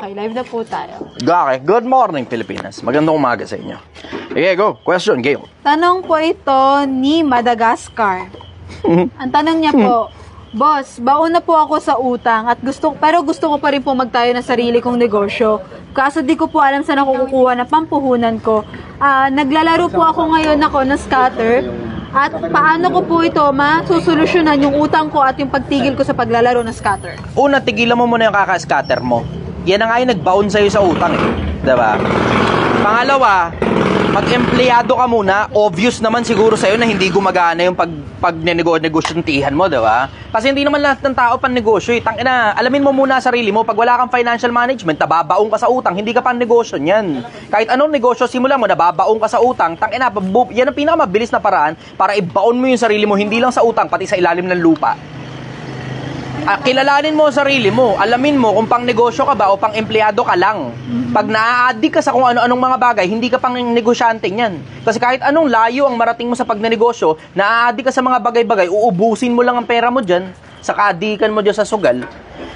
Okay, live na po tayo. Okay, good morning Pilipinas. Magandang umaga sa inyo. Okay, go. Question, Gail. Tanong po ito ni Madagascar. Ang tanong niya po, Boss, baon na po ako sa utang at gusto ko pa rin po magtayo ng sarili kong negosyo. Kaso di ko po alam saan ako kukuha ng pampuhunan ko. Naglalaro po ako ngayon ng scatter. At paano ko po ito masusolusyonan yung utang ko at yung pagtigil ko sa paglalaro ng scatter? Una, tigilan mo muna yung kaka-scatter mo. Yan ang nga yung nagbaon sa'yo sa utang eh. Diba? Pangalawa, mag-empleyado ka muna. Obvious naman siguro sa'yo na hindi gumagana yung pag-negosyantihan mo, diba? Kasi hindi naman lahat ng tao pan-negosyo eh. Tangina, alamin mo muna sarili mo. Pag wala kang financial management, nababaong ka sa utang, hindi ka pan-negosyo niyan. Kahit anong negosyo, simulan mo, nababaong ka sa utang, tangina, yan ang pinakamabilis na paraan para ibaon mo yung sarili mo, hindi lang sa utang, pati sa ilalim ng lupa. Kilalanin mo ang sarili mo. Alamin mo kung pang negosyo ka ba o pang empleyado ka lang. Pag naa-addict ka sa kung ano-anong mga bagay, hindi ka pang negosyante niyan. Kasi kahit anong layo ang marating mo sa pagnenegosyo, naa-addict ka sa mga bagay-bagay, uubusin mo lang ang pera mo dyan, sa kaadikan mo dyan sa sugal.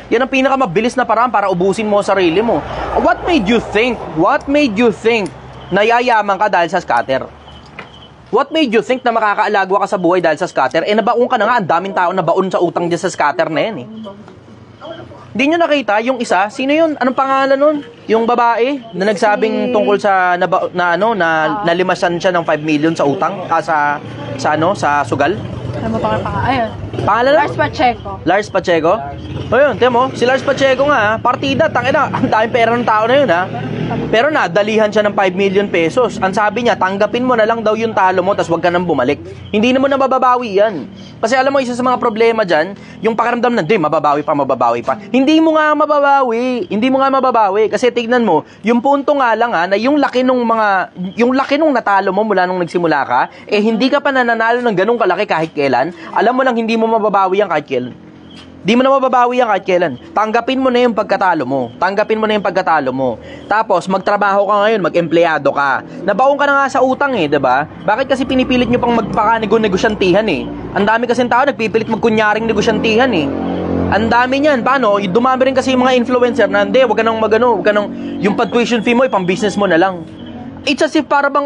Yan ang pinakamabilis na paraan para ubusin mo ang sarili mo. What made you think na yayaman ka dahil sa scatter? What made you think na makakaalagwa ka sa buhay dahil sa scatter? Nabaon ka na nga, ang daming tao na baon sa utang dyan sa scatter na yan eh. Hindi nyo nakita yung isa? Sino yun? Anong pangalan nun? Yung babae na nagsabing tungkol sa nalimasan siya ng 5 million sa utang sa sugal? Ano mo ayun. Pangalan lang? Lars Pacheco. Lars Pacheco? Ayun, tiyan mo, si Lars Pacheco nga, partida, tangina, ang daming pera ng tao na yun ha. Pero nadalihan siya ng 5 million pesos. Ang sabi niya, tanggapin mo na lang daw yung talo mo, tas wag ka nang bumalik. Hindi mo na mababawi yan. Kasi alam mo, isa sa mga problema dyan, yung pakiramdam na, mababawi pa. Hindi mo nga mababawi. Kasi tignan mo, yung punto nga lang na yung laki nung natalo mo mula nung nagsimula ka, hindi ka pa nananalo ng ganung kalaki kahit kailan. Alam mo lang, hindi mo mababawi yan kahit kailan. Di mo na mababawi yan kahit kailan. Tanggapin mo na yung pagkatalo mo. Tapos, magtrabaho ka ngayon, mag-empleyado ka. Nabaon ka na nga sa utang diba? Bakit kasi pinipilit nyo pang magpaka-negosyantihan Ang dami kasing tao nagpipilit magkunyaring negosyantihan Ang dami niyan. Paano? Dumami rin kasi yung mga influencer na hindi, wag ka nang yung pag-tuition fee mo, pang-business mo na lang. It's as if para bang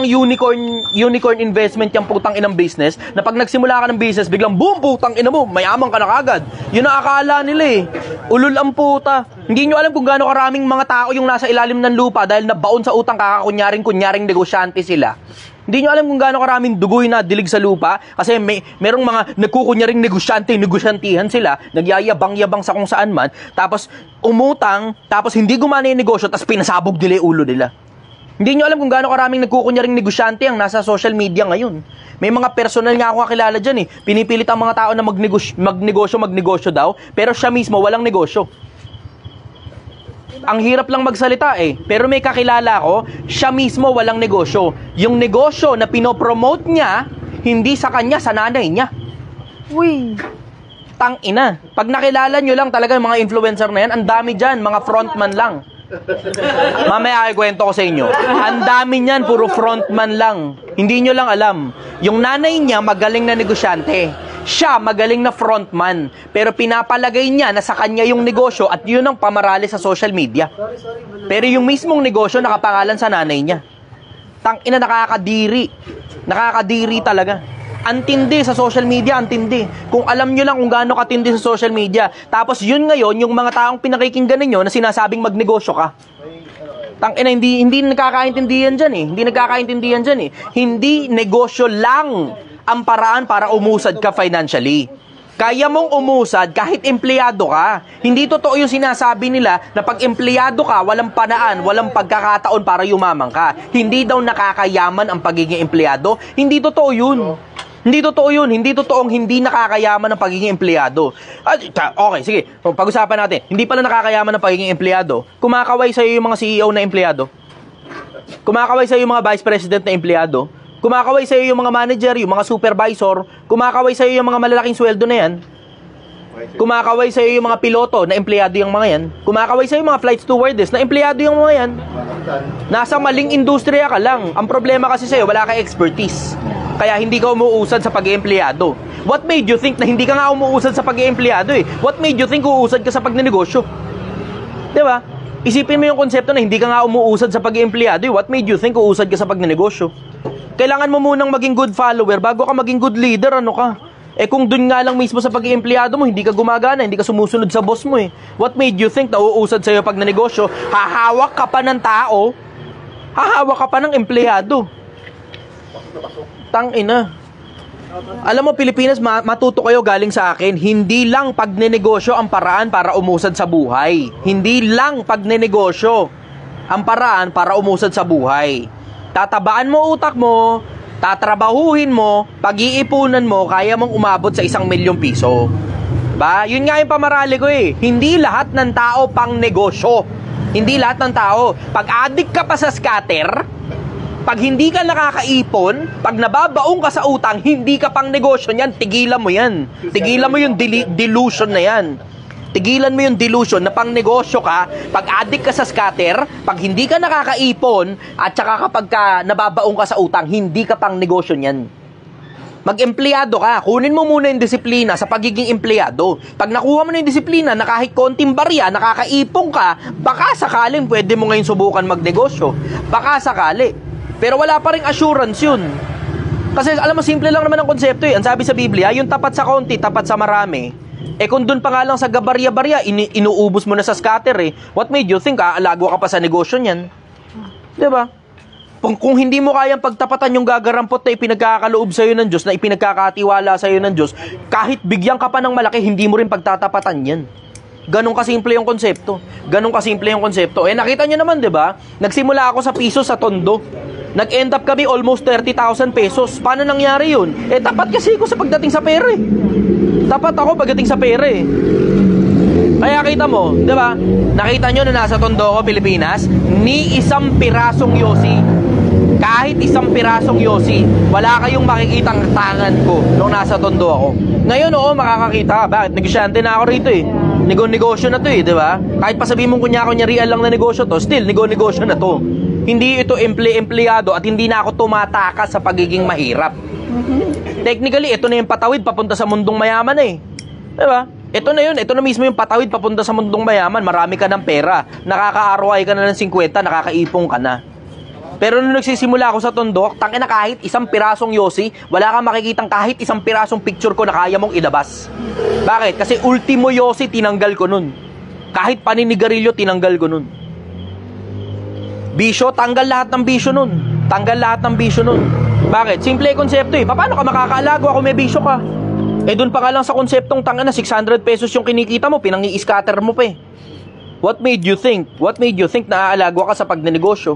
unicorn investment yung putang inang business na pag nagsimula ka ng business, biglang boom, putang ina mo, mayaman ka na kagad. Yun ang akala nila Ulul ang puta. Hindi nyo alam kung gaano karaming mga tao yung nasa ilalim ng lupa dahil nabaon sa utang kakakunyaring negosyante sila. Hindi nyo alam kung gaano karaming dugoy na dilig sa lupa kasi merong mga nagkukunyaring negosyantihan sila, nagyayabang-yabang sa kung saan man, tapos umutang, tapos hindi gumana yung negosyo, tapos pinasabog nila yung ulo nila. Hindi nyo alam kung gaano karaming nagkukunyaring negosyante ang nasa social media ngayon. May mga personal nga ako kakilala dyan Pinipilit ang mga tao na magnegosyo daw, pero siya mismo walang negosyo. Ang hirap lang magsalita pero may kakilala ko, siya mismo walang negosyo. Yung negosyo na pinopromote niya, hindi sa kanya, sa nanay niya. Uy! Tangina. Pag nakilala nyo lang talaga yung mga influencer na yan, ang dami dyan, mga frontman lang. Mamaya kwento ko sa inyo. Ang dami niyan, puro frontman lang. Hindi nyo lang alam. Yung nanay niya magaling na negosyante. Siya magaling na frontman. Pero pinapalagay niya na sa kanya yung negosyo at yun ang pamarali sa social media. Pero yung mismong negosyo nakapangalan sa nanay niya. Tangina, nakakadiri. Nakakadiri talaga. Antindi sa social media, antindi. Kung alam nyo lang kung gaano katindi sa social media. Tapos yun ngayon, yung mga taong pinakikinggan ninyo na sinasabing magnegosyo ka. Tangina, hindi nagkakaintindihan dyan Hindi negosyo lang ang paraan para umusad ka financially. Kaya mong umusad kahit empleyado ka. Hindi totoo yung sinasabi nila na pag empleyado ka, walang panaan, walang pagkakataon para yumaman ka. Hindi daw nakakayaman ang pagiging empleyado. Hindi totoo yun. Hindi totoong hindi nakakayaman ng pagiging empleyado. Okay, sige. Pag-usapan natin. Hindi pala nakakayaman ng pagiging empleyado. Kumakaway sa'yo yung mga CEO na empleyado. Kumakaway sa'yo yung mga vice president na empleyado. Kumakaway sa'yo yung mga manager, yung mga supervisor. Kumakaway sa'yo yung mga malalaking sweldo na yan. Kumakaway sa'yo yung mga piloto na empleyado yung mga yan. Kumakaway sa'yo yung mga flight stewardess na empleyado yung mga yan. Nasa maling industriya ka lang. Ang problema kasi sa'yo, wala ka expertise. Kaya hindi ka umuusad sa pag-empleyado. What made you think na hindi ka nga umuusad sa pag-empleyado What made you think uusad ka sa pagnenegosyo? Diba? Isipin mo yung konsepto na hindi ka nga umuusad sa pag-empleyado. What made you think uusad ka sa pagnenegosyo? Kailangan mo munang maging good follower bago ka maging good leader, ano ka? Kung dun nga lang mismo sa pag-empleyado mo, hindi ka gumagana, hindi ka sumusunod sa boss mo eh. What made you think na uusad sa'yo pagnenegosyo? Hahawak ka pa ng tao, hahawak ka pa ng empleyado. Tangina. Alam mo, Pilipinas, matuto kayo galing sa akin, hindi lang pagnenegosyo ang paraan para umusad sa buhay. Hindi lang pagnenegosyo ang paraan para umusad sa buhay. Tatabaan mo utak mo, tatrabahuhin mo, pag-iipunan mo, kaya mong umabot sa 1 milyong piso. Ba? Yun nga yung pamarali ko eh. Hindi lahat ng tao pang negosyo. Hindi lahat ng tao. Pag addict ka pa sa scatter, pag hindi ka nakakaipon, pag nababaong ka sa utang, hindi ka pang negosyo niyan, tigilan mo yan. Tigilan mo yung delusion na yan. Tigilan mo yung delusion na pang negosyo ka, pag addict ka sa scatter, pag hindi ka nakakaipon, at saka kapag nababaong ka sa utang, hindi ka pang negosyo niyan. Mag-empleyado ka, kunin mo muna yung disiplina sa pagiging empleyado. Pag nakuha mo na yung disiplina na kahit konting barya, nakakaipon ka, baka sakaling pwede mo ngayon subukan magnegosyo. Baka sakali. Pero wala pa ring assurance yun. Kasi alam mo, simple lang naman ang konsepto eh. Ang sabi sa Biblia, yung tapat sa konti, tapat sa marami. Kung dun pa nga lang sa gabarya-barya, inuubos mo na sa scatter eh. What made you think aalago ka pa sa negosyo niyan? Diba? Kung hindi mo kayang pagtapatan yung gagarampot na ipinagkakaloob sa'yo ng Diyos, na ipinagkakatiwala sa'yo ng Diyos, kahit bigyan ka pa ng malaki, hindi mo rin pagtatapatan yan. Ganun kasimple yung konsepto. Ganun kasimple yung konsepto. Nakita nyo naman, diba? Nagsimula ako sa piso sa tondo. Nag-end up kami almost 30,000 pesos. Paano nangyari yun? Tapat kasi ako sa pagdating sa pera eh. Tapat ako pagdating sa pera eh. Kaya kita mo, di ba? Nakita nyo na nasa tondo ako, Pilipinas, ni isang pirasong yosi. Kahit isang pirasong yosi, wala kayong makikitang tangan ko nung nasa tondo ako. Ngayon, oo, makakakita. Bakit? Negosyante na ako rito eh. Negosyo na to eh, di ba? Kahit pa sabihin mong kunya-real lang na negosyo to, still, negosyo na to. Hindi ito empleyado at hindi na ako tumatakas sa pagiging mahirap. Technically, ito na yung patawid papunta sa mundong mayaman eh. Diba? Ito na yun. Ito na mismo yung patawid papunta sa mundong mayaman. Marami ka ng pera. Nakaka-ROI ka na ng 50, nakakaipong ka na. Pero nung nagsisimula ako sa tondo, tangina kahit isang pirasong yosi, wala kang makikitang kahit isang pirasong picture ko na kaya mong ilabas. Bakit? Kasi ultimo yosi, tinanggal ko nun. Kahit paninigarilyo, tinanggal ko nun. Bisyo, tanggal lahat ng bisyo nun. Tanggal lahat ng bisyo nun. Bakit? Simple konsepto eh. Paano ka makakaalago ako may bisyo ka? Dun pa nga lang sa konseptong tangana, 600 pesos yung kinikita mo, pinangi-scatter mo pa eh. What made you think? What made you think na aalago ka sa pagnenegosyo?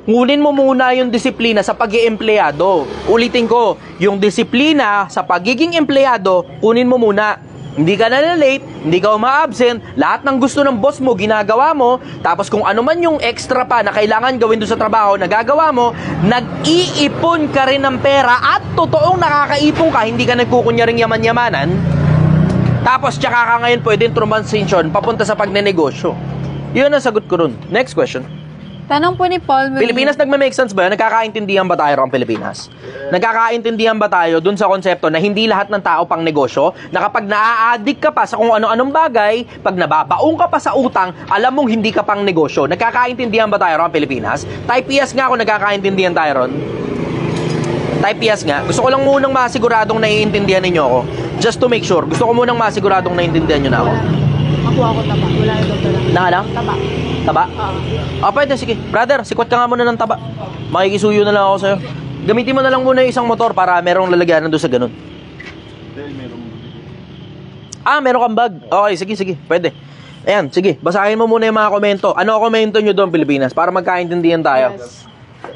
Ngunin mo muna yung disiplina sa pag-iempleyado. Ulitin ko, yung disiplina sa pagiging empleyado, kunin mo muna. Hindi ka na-late, hindi ka uma-absent, lahat ng gusto ng boss mo, ginagawa mo, tapos kung ano man yung extra pa na kailangan gawin doon sa trabaho, nagagawa mo, nag-iipon ka rin ng pera at totoong nakakaipon ka, hindi ka nagkukunyaring yaman-yamanan, tapos tsaka ka ngayon pwedeng transition papunta sa pagnenegosyo. Yun ang sagot ko ron. Next question. Tanong po ni Paul. Pilipinas, nagme-make sense ba yun? Nagkakaintindihan ba tayo ang Pilipinas? Nagkakaintindihan ba tayo dun sa konsepto na hindi lahat ng tao pang negosyo? Na kapag naa-addict ka pa sa kung ano-anong bagay, pag nababaong ka pa sa utang, alam mong hindi ka pang negosyo. Nagkakaintindihan ba tayo ang Pilipinas? Type yes nga kung nagkakaintindihan tayo ron. Type yes nga. Gusto ko lang munang masiguradong naiintindihan ninyo ako. Just to make sure. Gusto ko munang masiguradong naiintindihan nyo na ako. Makuha ko taba. Wala na daw lang. Na lang? Taba. Taba? Pwede, sige. Brother, sikwat ka nga muna ng taba. Makikisuyo na lang ako sa'yo. Gamitin mo na lang muna yung isang motor para merong lalagyanan doon sa ganun. Meron kang bag. Okay, sige. Pwede. Ayan, sige. Basahin mo muna yung mga komento. Ano komento nyo doon, Pilipinas? Para magkaintindihan tayo. Yes.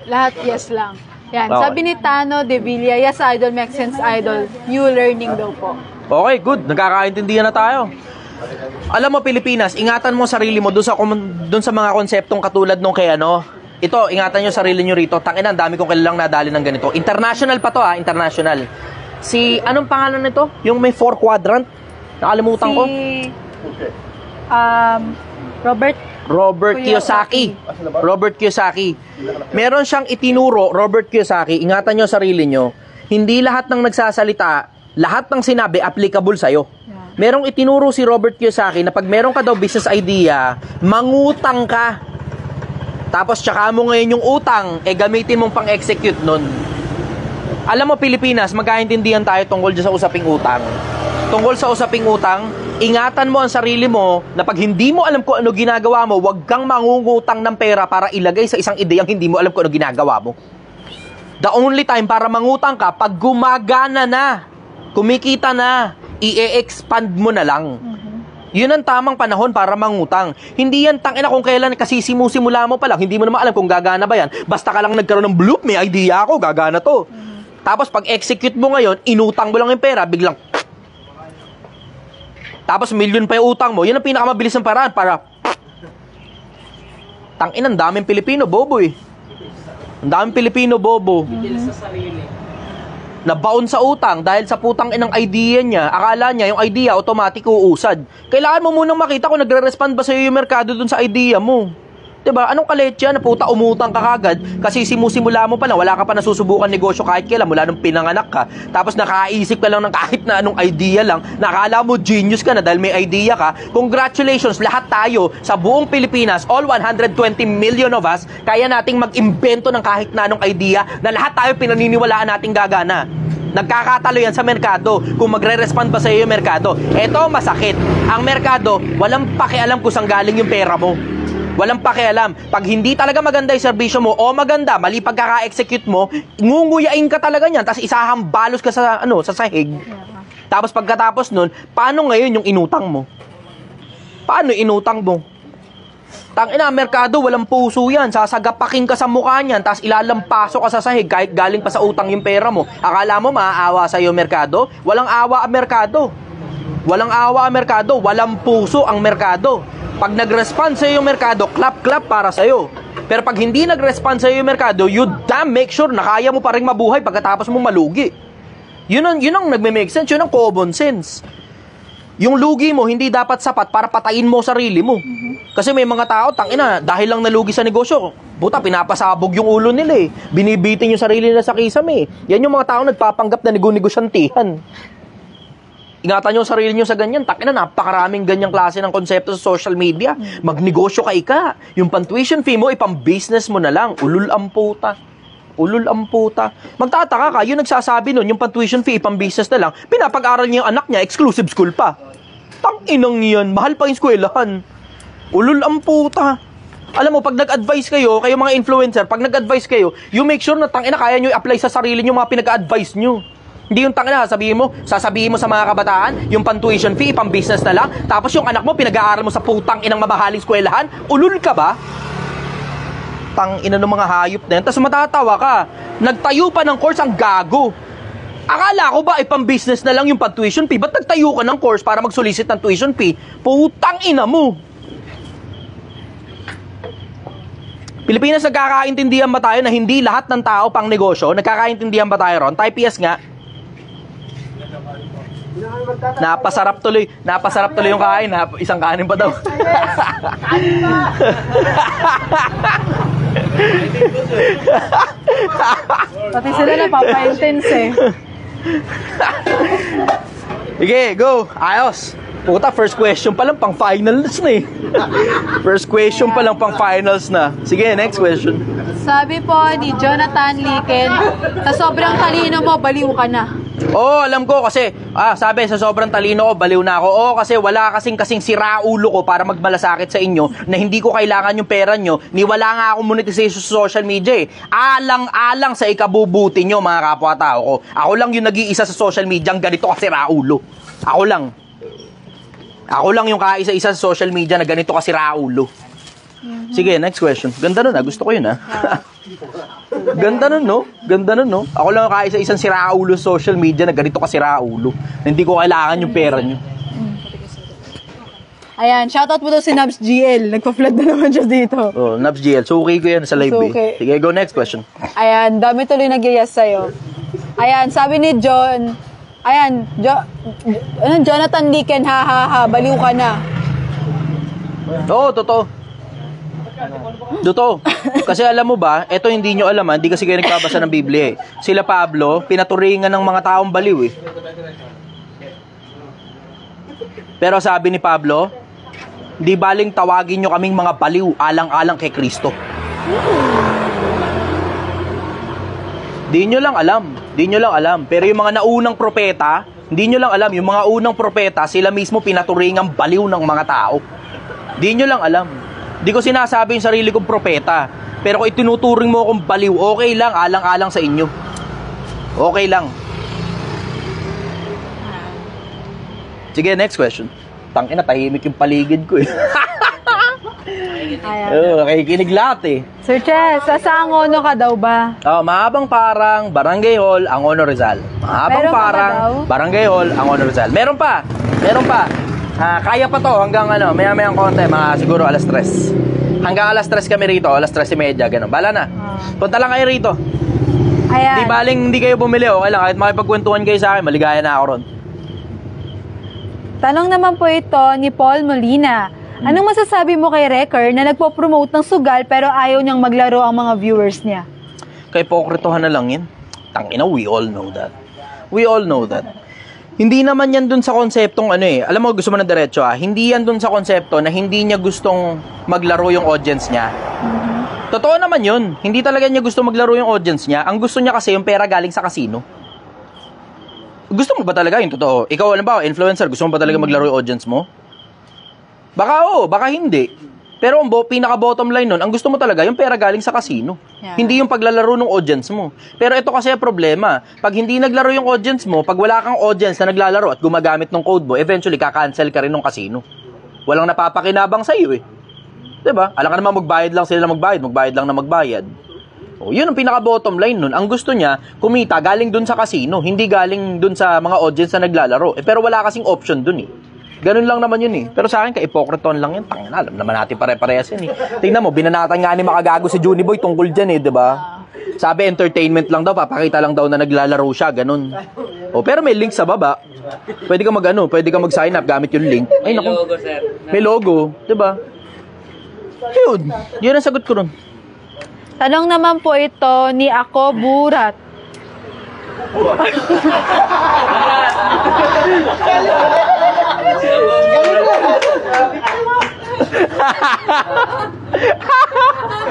Lahat yes lang. Yan. Okay. Sabi ni Tano De Villa, yes idol, makes sense idol. New learning daw po. Okay, good. Nagkakaintindihan na tayo. Alam mo, Pilipinas, ingatan mo sarili mo doon sa mga konseptong katulad nung kay ano. Ito, ingatan nyo sarili nyo rito. Tangina, ang dami kong kilalang nadali ng ganito. International pa to international. Anong pangalan nito? Yung may 4 quadrant? Nakalimutan ko. Robert Kiyosaki. Robert Kiyosaki. Meron siyang itinuro, Robert Kiyosaki, ingatan nyo sarili nyo. Hindi lahat ng nagsasalita, lahat ng sinabi applicable sa'yo. Merong itinuro si Robert Kiyosaki na pag meron ka daw business idea, mangutang ka. Tapos tsaka mo ngayon yung utang, gamitin mong pang-execute nun. Alam mo, Pilipinas, magkaintindihan tayo tungkol dyan sa usaping utang. Tungkol sa usaping utang, ingatan mo ang sarili mo na pag hindi mo alam kung ano ginagawa mo, huwag kang mangungutang ng pera para ilagay sa isang ideyang hindi mo alam kung ano ginagawa mo. The only time para mangutang ka, pag gumagana na, kumikita na, i-expand mo na lang. Yun ang tamang panahon para mangutang. Hindi yan tangina kung kailan kasi simula mo pa lang, hindi mo naman alam kung gagana ba yan. Basta ka lang nagkaroon ng bloop, may idea ako, gagana to. Tapos pag execute mo ngayon, inutang mo lang yung pera, biglang tapos million pa yung utang mo, yun ang pinakamabilis ng paraan para tangina, ang daming Pilipino, bobo eh. Ang daming Pilipino, bobo. Nabaon sa utang dahil sa putang inang idea niya, akala niya yung idea automatic uusad. Kailangan mo munang makita kung nagre-respond ba sa'yo yung merkado dun sa idea mo. Diba? Anong kaletsya na puta umutang ka kagad kasi simula mo pa lang, wala ka pa nasusubukan negosyo kahit kailan mula nung pinanganak ka. Tapos nakaisip ka lang ng kahit na anong idea lang, nakala mo genius ka na dahil may idea ka. Congratulations, lahat tayo sa buong Pilipinas, all 120 million of us, kaya nating mag-imbento ng kahit na anong idea na lahat tayo pinaniniwalaan nating gagana. Nagkakatalo yan sa merkado kung magre-respond pa sa iyo yung merkado. Eto masakit. Ang merkado, walang pakialam kung saan galing yung pera mo. Walang pakialam. Pag hindi talaga maganda yung serbisyo mo o maganda, mali pagkaka-execute mo, ngunguyain ka talaga niyan, tapos isahambalos ka sa sa sahig. Tapos pagkatapos nun, paano ngayon yung inutang mo? Paano inutang mo? Tangina, merkado, walang puso yan. Sasagapakin ka sa mukha niyan, tapos ilalampaso ka sa sahig kahit galing pa sa utang yung pera mo. Akala mo maaawa sa iyo merkado? Walang awa ang merkado. Walang awa ang merkado. Walang puso ang merkado. Pag nag-respond sa iyo yung merkado, clap-clap para sa iyo. Pero pag hindi nag-respond sa iyo yung merkado, you damn make sure na kaya mo pa rin mabuhay pagkatapos mo malugi. Yun ang nagme-make sense, yun ang common sense. Yung lugi mo, hindi dapat sapat para patayin mo sarili mo. Kasi may mga tao, tangina, dahil lang nalugi sa negosyo, buta, pinapasabog yung ulo nila eh. Binibitin yung sarili nila sa kisame eh. Yan yung mga tao nagpapanggap na negosyantihan. Ingatan nyo sarili nyo sa ganyan. Takina, napakaraming ganyang klase ng konsepto sa social media. Magnegosyo ka ika. Yung pan-tuition fee mo, ipang-business mo na lang. Ulul ang puta. Ulul ang puta. Magtataka ka, yung nagsasabi nun, yung pan-tuition fee, ipang-business na lang, pinapag-aral niya yung anak niya, exclusive school pa. Tanginang yan. Mahal pa yung eskwelahan. Ulul ang puta. Alam mo, pag nag-advise kayo mga influencer, pag nag-advise kayo, you make sure na tangina, kaya nyo i-apply sa sarili nyo mga pinag-advise nyo. Hindi yung tangina, sasabihin mo sa mga kabataan, yung pan-tuition fee, pang-business na lang, tapos yung anak mo, pinag-aaral mo sa putang inang mabahaling eskwelahan, ulul ka ba? Tangina ng mga hayop na yan. Tapos matatawa ka, nagtayo pa ng course ang gago. Akala ko ba, pang-business na lang yung pan-tuition fee? Ba't nagtayo ka ng course para mag-solicit ng tuition fee? Putang ina mo. Pilipinas, nagkakaintindihan ba tayo na hindi lahat ng tao pang negosyo? Nagkakaintindihan ba tayo ron? Type yes nga. Napasarap tuloy yung kain. Isang kanin pa daw. Pati sila napapa-intense eh. Sige, go. Ayos. Puta, first question pa lang, pang finals na eh. First question pa lang, pang finals na. Sige, next question. Sabi po ni Jonathan Liken, sa sobrang talino mo, baliw ka na. Oo, alam ko kasi, sabi, sa sobrang talino ko, baliw na ako. Oo, kasi wala kasing siraulo ko para magmalasakit sa inyo na hindi ko kailangan yung pera nyo, ni wala nga akong monetization sa social media eh. Alang-alang sa ikabubuti nyo, mga kapwa-tao ko. Ako lang yung nag-iisa sa social media ang ganito kasi raulo. Ako lang yung kaisa-isa sa social media na ganito kasi raulo. Sige, next question. Ganda nun gusto ko yun Ganda nun, no? Ako lang yung kaisa-isang siraulo sa social media na ganito kasi raulo. Hindi ko kailangan yung pera nyo. Ayan, shoutout mo daw si Nabs GL. Nagpa-flood na naman siya dito. Oh, Nabs GL. Suki ko yan sa live Suki. Sige, go next question. Ayan, dami tuloy nag-yes sa'yo. Ayan, sabi ni John, Jonathan Liken, ha, baliw ka na. Oo, totoo. Kasi alam mo ba, eto hindi nyo alam hindi kasi kayo nagbabasa ng Biblia eh. Sila Pablo, pinaturingan ng mga taong baliw eh. Pero sabi ni Pablo, di baling tawagin nyo kaming mga baliw, alang-alang kay Kristo. Di nyo lang alam. Pero yung mga naunang propeta, di nyo lang alam, yung mga unang propeta, sila mismo pinaturingang baliw ng mga tao. Di nyo lang alam. Di ko sinasabi yung sarili kong propeta. Pero kung itinuturing mo akong baliw, okay lang, alang-alang sa inyo. Okay lang. Sige, next question. Tangina, tahimik yung paligid ko eh. Ayan. Nakikinig lahat eh. Sir Chess, sa Angono ka daw ba? Mahabang parang Barangay Hall, Angono Rizal. Mahabang Meron pa ba parang daw? Barangay Hall, Angono Rizal. Meron pa. Kaya pa to hanggang maya-mayang konti, mga siguro alas 3. Hanggang alas 3 kami rito, alas 3:30, ganun. Bala na. Punta lang kayo rito. Ayan. Di baling hindi kayo bumili, okay lang. Kahit makipagkwentuhan kayo sa akin, maligaya na ako ron. Tanong naman po ito ni Paul Molina. Anong masasabi mo kay Recker na nagpo-promote ng sugal pero ayaw niyang maglaro ang mga viewers niya? Kay pokritohan na lang yan. Tangina, we all know that. We all know that. Hindi naman yan dun sa konseptong alam mo, gusto mo na diretso hindi yan dun sa konsepto na hindi niya gustong maglaro yung audience niya. Totoo naman yun. Hindi talaga niya gusto maglaro yung audience niya. Ang gusto niya kasi yung pera galing sa casino. Gusto mo ba talaga yung totoo? Ikaw, influencer, gusto mo ba talaga maglaro yung audience mo? Baka oo, baka hindi. Pero ang pinaka-bottom line nun, ang gusto mo talaga, yung pera galing sa casino. Yeah. Hindi yung paglalaro ng audience mo. Pero ito kasi ang problema. Pag hindi naglaro yung audience mo, pag wala kang audience na naglalaro at gumagamit ng code mo, eventually, kakancel ka rin ng casino. Walang napapakinabang sa iyo eh. Diba? Alam ka naman, magbayad lang sila na magbayad lang na magbayad. O, yun ang pinaka-bottom line nun. Ang gusto niya, kumita galing dun sa casino, hindi galing dun sa mga audience na naglalaro. Pero wala kasing option dun eh. Ganun lang naman yun eh. Pero sa akin, ka-ipokriton lang yun. Tangin na, alam naman natin pare-parehas yun eh. Tingnan mo, binanatan nga ni makagago si Juniboy tungkol dyan eh, diba? Sabi, entertainment lang daw, papakita lang daw na naglalaro siya, ganun. O, pero may link sa baba. Pwede ka pwede ka mag-sign up gamit yung link. Ay, naku. May logo, sir. May logo, diba? Yun ang sagot ko nun. Tanong naman po ito ni Ako Burat.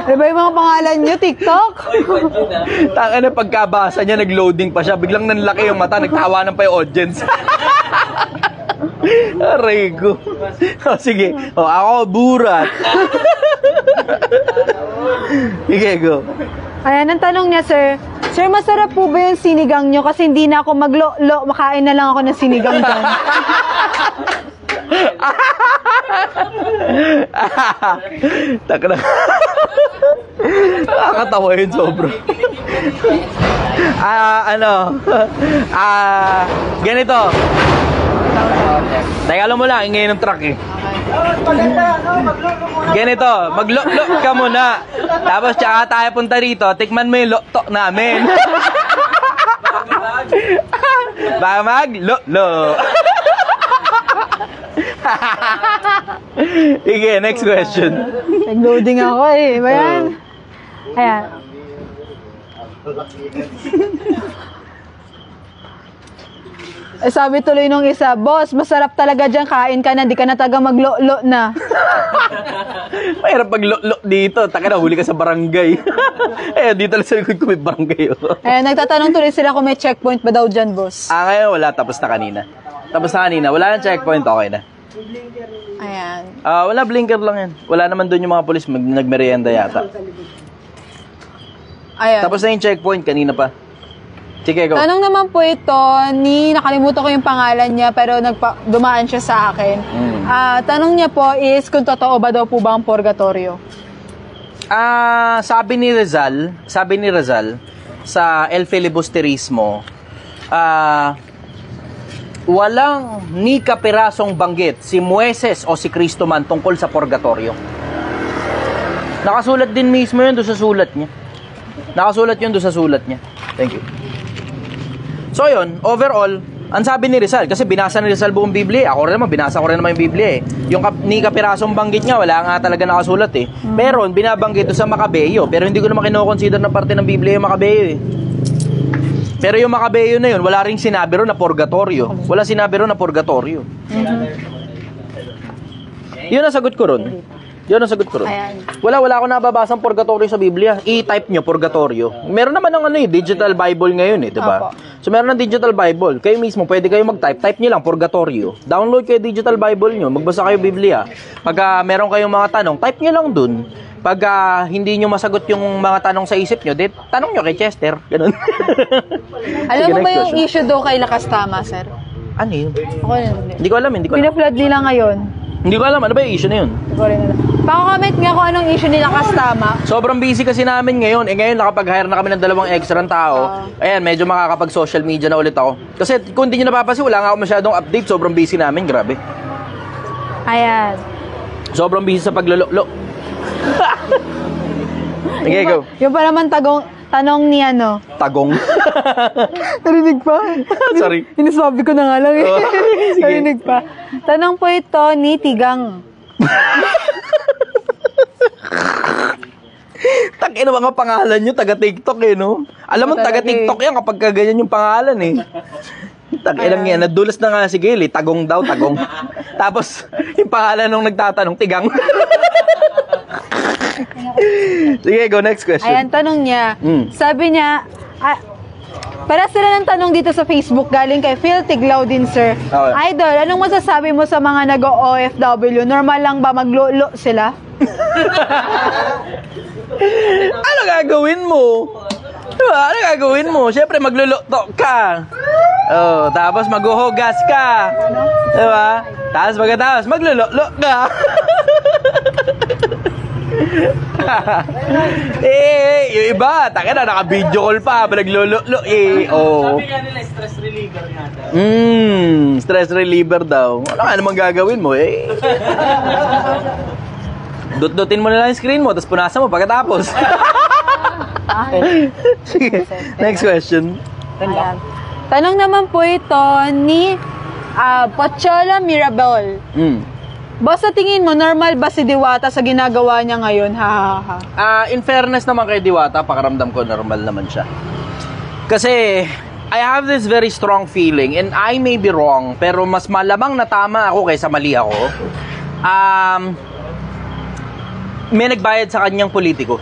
Diba yung mga pangalan nyo, TikTok? Taka na pagkabasa niya, nag-loading pa siya. Biglang nanlaki yung mata, nagtawanan pa yung audience. Aray ko. Sige. Ako, Burat. Sige, go. Ayan, ang tanong niya, sir. Sir, masarap po ba yung sinigang nyo? Kasi hindi na ako makain na lang ako ng sinigang dyan. Taka na. Nakakatawa yun sobra. Ganito. Teka lang mo lang, ingay ng truck eh. Ganito, mag-lo-lo ka muna. Tapos tsaka tayo punta rito, tikman mo yung lo-to namin. Baka mag-lo-lo. Sige, next question. Nag-loading ako eh. Bayan. Ayan. Sabi tuloy nung isa, boss, masarap talaga dyan, kain ka na, di ka na taga maglo-lo na. Mahirap pag-lo-lo dito. Taka na, huli ka sa barangay. Dito lang sa likod ko may barangay. Nagtatanong tuloy sila kung may checkpoint ba daw dyan, boss. Ngayon wala, tapos na kanina. Wala nang checkpoint, okay na. Ayan. Wala, blinker lang yan. Wala naman doon yung mga polis, nagmerienda yata. Ayan. Tapos na yung checkpoint, kanina pa. Sige, go. Tanong naman po ito nakalimutan ko yung pangalan niya pero dumaan siya sa akin. Tanong niya po is kung totoo ba daw po ba ang purgatorio? Sabi ni Rizal sa El Filibusterismo, walang ni kapirasong banggit si Moises o si Kristo man tungkol sa purgatorio. Nakasulat din mismo yun doon sa sulat niya. Thank you. So yun, overall, ang sabi ni Rizal, kasi binasa ni Rizal buong Biblia, binasa ko rin naman yung Biblia eh. Yung ni kapirasong banggit niya, wala nga talaga nakasulat eh. Meron, binabanggit doon sa Makabeyo, pero hindi ko naman kinoconsider na parte ng Biblia yung Makabeyo eh. Pero yung Makabeyo na yun, wala ring sinabi ron na purgatorio. Yun ang sagot ko ron. Yun ang sagot ko ron. Ayan. Wala akong nababasang purgatorio sa Biblia. I-type nyo, purgatorio. Meron naman ng digital Bible ngayon di ba? Opo. So meron ng digital Bible. Kayo mismo, pwede kayo mag-type. Type nyo lang, purgatorio. Download kayo digital Bible nyo. Magbasa kayo Biblia. Pag meron kayong mga tanong, type nyo lang dun. Pag hindi nyo masagot yung mga tanong sa isip nyo, tanong nyo kay Chester. Ganun. Alam Sige, mo ba next yung question. issue daw kay Lakas Tama, sir? Ano yun? Ako hindi. Hindi ko alam. Pina-flood nila ngayon. Hindi ko alam. Ano ba yung issue na yun? Hindi ko rin alam. Pako-comment nga kung anong issue ni Lakas Tama. Sobrang busy kasi namin ngayon. Ngayon nakapag-hire na kami ng 2 extra tao. Ayan, medyo makakapag-social media na ulit ako. Kasi kung hindi nyo napapansin, wala nga ako masyadong update. Sobrang busy namin. Grabe. Ayan. Sobrang busy sa paglolo. Okay, go. Yung pa naman tanong ni ano. Tagong. Narinig pa? Sorry. Inisabi ko na nga lang eh. Oh, sige. Narinig pa. Tanong po ito ni Tigang. Tangina mga pangalan nyo, taga-TikTok no? Alam mo, taga-TikTok yan kapag ganyan yung pangalan Tangina nga, nadulas na nga si Gil Tagong daw, tagong. Tapos, yung pangalan nung nagtatanong, Tigang. Sige, go next question. Ayan, tanong niya. Sabi niya, para sila ng tanong dito sa Facebook galing kay Phil Tiglaw din, sir. Okay. Idol, anong masasabi mo sa mga nag-OFW? Normal lang ba maglolo sila? Ano gagawin mo? Diba? Ano gagawin mo? Siyempre, magluluto ka. Oh, tapos maghuhugas ka. Diba? Tapos pagkatapos, magluluto ka. Yung iba, naka-video call pa, nagluluto oh. Sabi nga nila, stress reliever nga daw. Stress reliever daw. Ano nga naman gagawin mo Dut-dutin mo na lang yung screen mo, tapos punasan mo pagkatapos. Sige, next question. Ayan. Tanong naman po ito ni Pochola Mirabel. Boss, sa tingin mo, normal ba si Diwata sa ginagawa niya ngayon? In fairness naman kay Diwata, pakaramdam ko normal naman siya. Kasi, I have this very strong feeling, and I may be wrong, pero mas malamang na tama ako kaysa mali ako. May nagbayad sa kanyang politiko.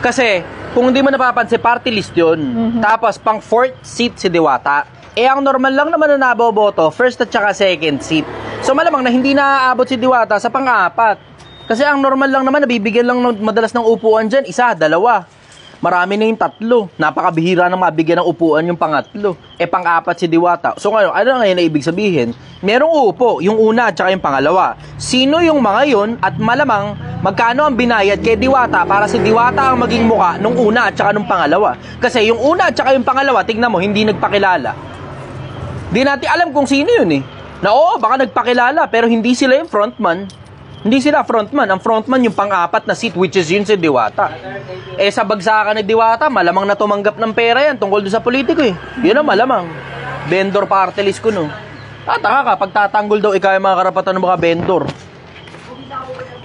Kasi, kung hindi mo napapansin, party list yun. Tapos, pang 4th seat si Diwata. Ang normal lang naman na naboboto, first at saka second seat. So, malamang na hindi naaabot si Diwata sa pang-apat. Kasi ang normal lang naman, nabibigyan lang madalas ng upuan dyan, 1, 2. Marami na yung 3. Napakabihira na mabigyan ng upuan yung pang-3. Pang-4 si Diwata. So ngayon, ano ngayon na ibig sabihin? Merong upo, yung una at saka yung pangalawa. Sino yung mga yun at malamang magkano ang binayad kay Diwata para si Diwata ang maging muka nung una at saka nung pangalawa? Kasi yung una at saka yung pangalawa, tignan mo, hindi nagpakilala. Di natin alam kung sino yun Na oo, baka nagpakilala pero hindi sila yung frontman. Hindi sila frontman. Ang frontman yung pang-4 na seat, which is yun si Diwata. Sa bagsakan ni Diwata, malamang na tumanggap ng pera yan tungkol doon sa politiko Yun ang malamang. Vendor party list ko Taka ka, pagtatanggol daw ikaw yung mga karapatan ng mga vendor.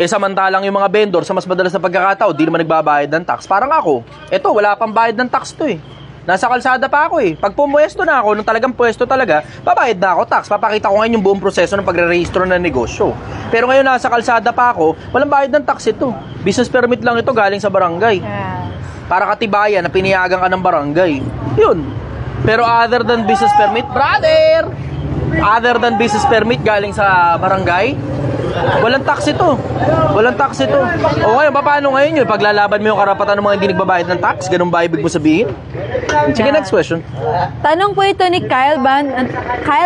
Samantalang yung mga vendor sa mas madalas na pagkakataon, di naman nagbabayad ng tax. Parang ako. Eto, wala pang bayad ng tax to Nasa kalsada pa ako Pag pumwesto na ako, nung talagang pwesto talaga, babayad na ako tax. Papakita ko ngayon yung buong proseso ng pagre-rehistro ng negosyo. Pero ngayon nasa kalsada pa ako, walang bayad ng tax ito. Business permit lang ito galing sa barangay. Para katibayan na piniyagan ka ng barangay. Yun. Pero other than business permit, galing sa barangay, walang tax ito. Walang tax ito. O ngayon, paano ngayon yun? Paglalaban mo yung karapatan ng mga hindi nagbabayad ng tax, ganun ba ibig mo sabihin? Sige, next question. Tanong po ito ni Kyle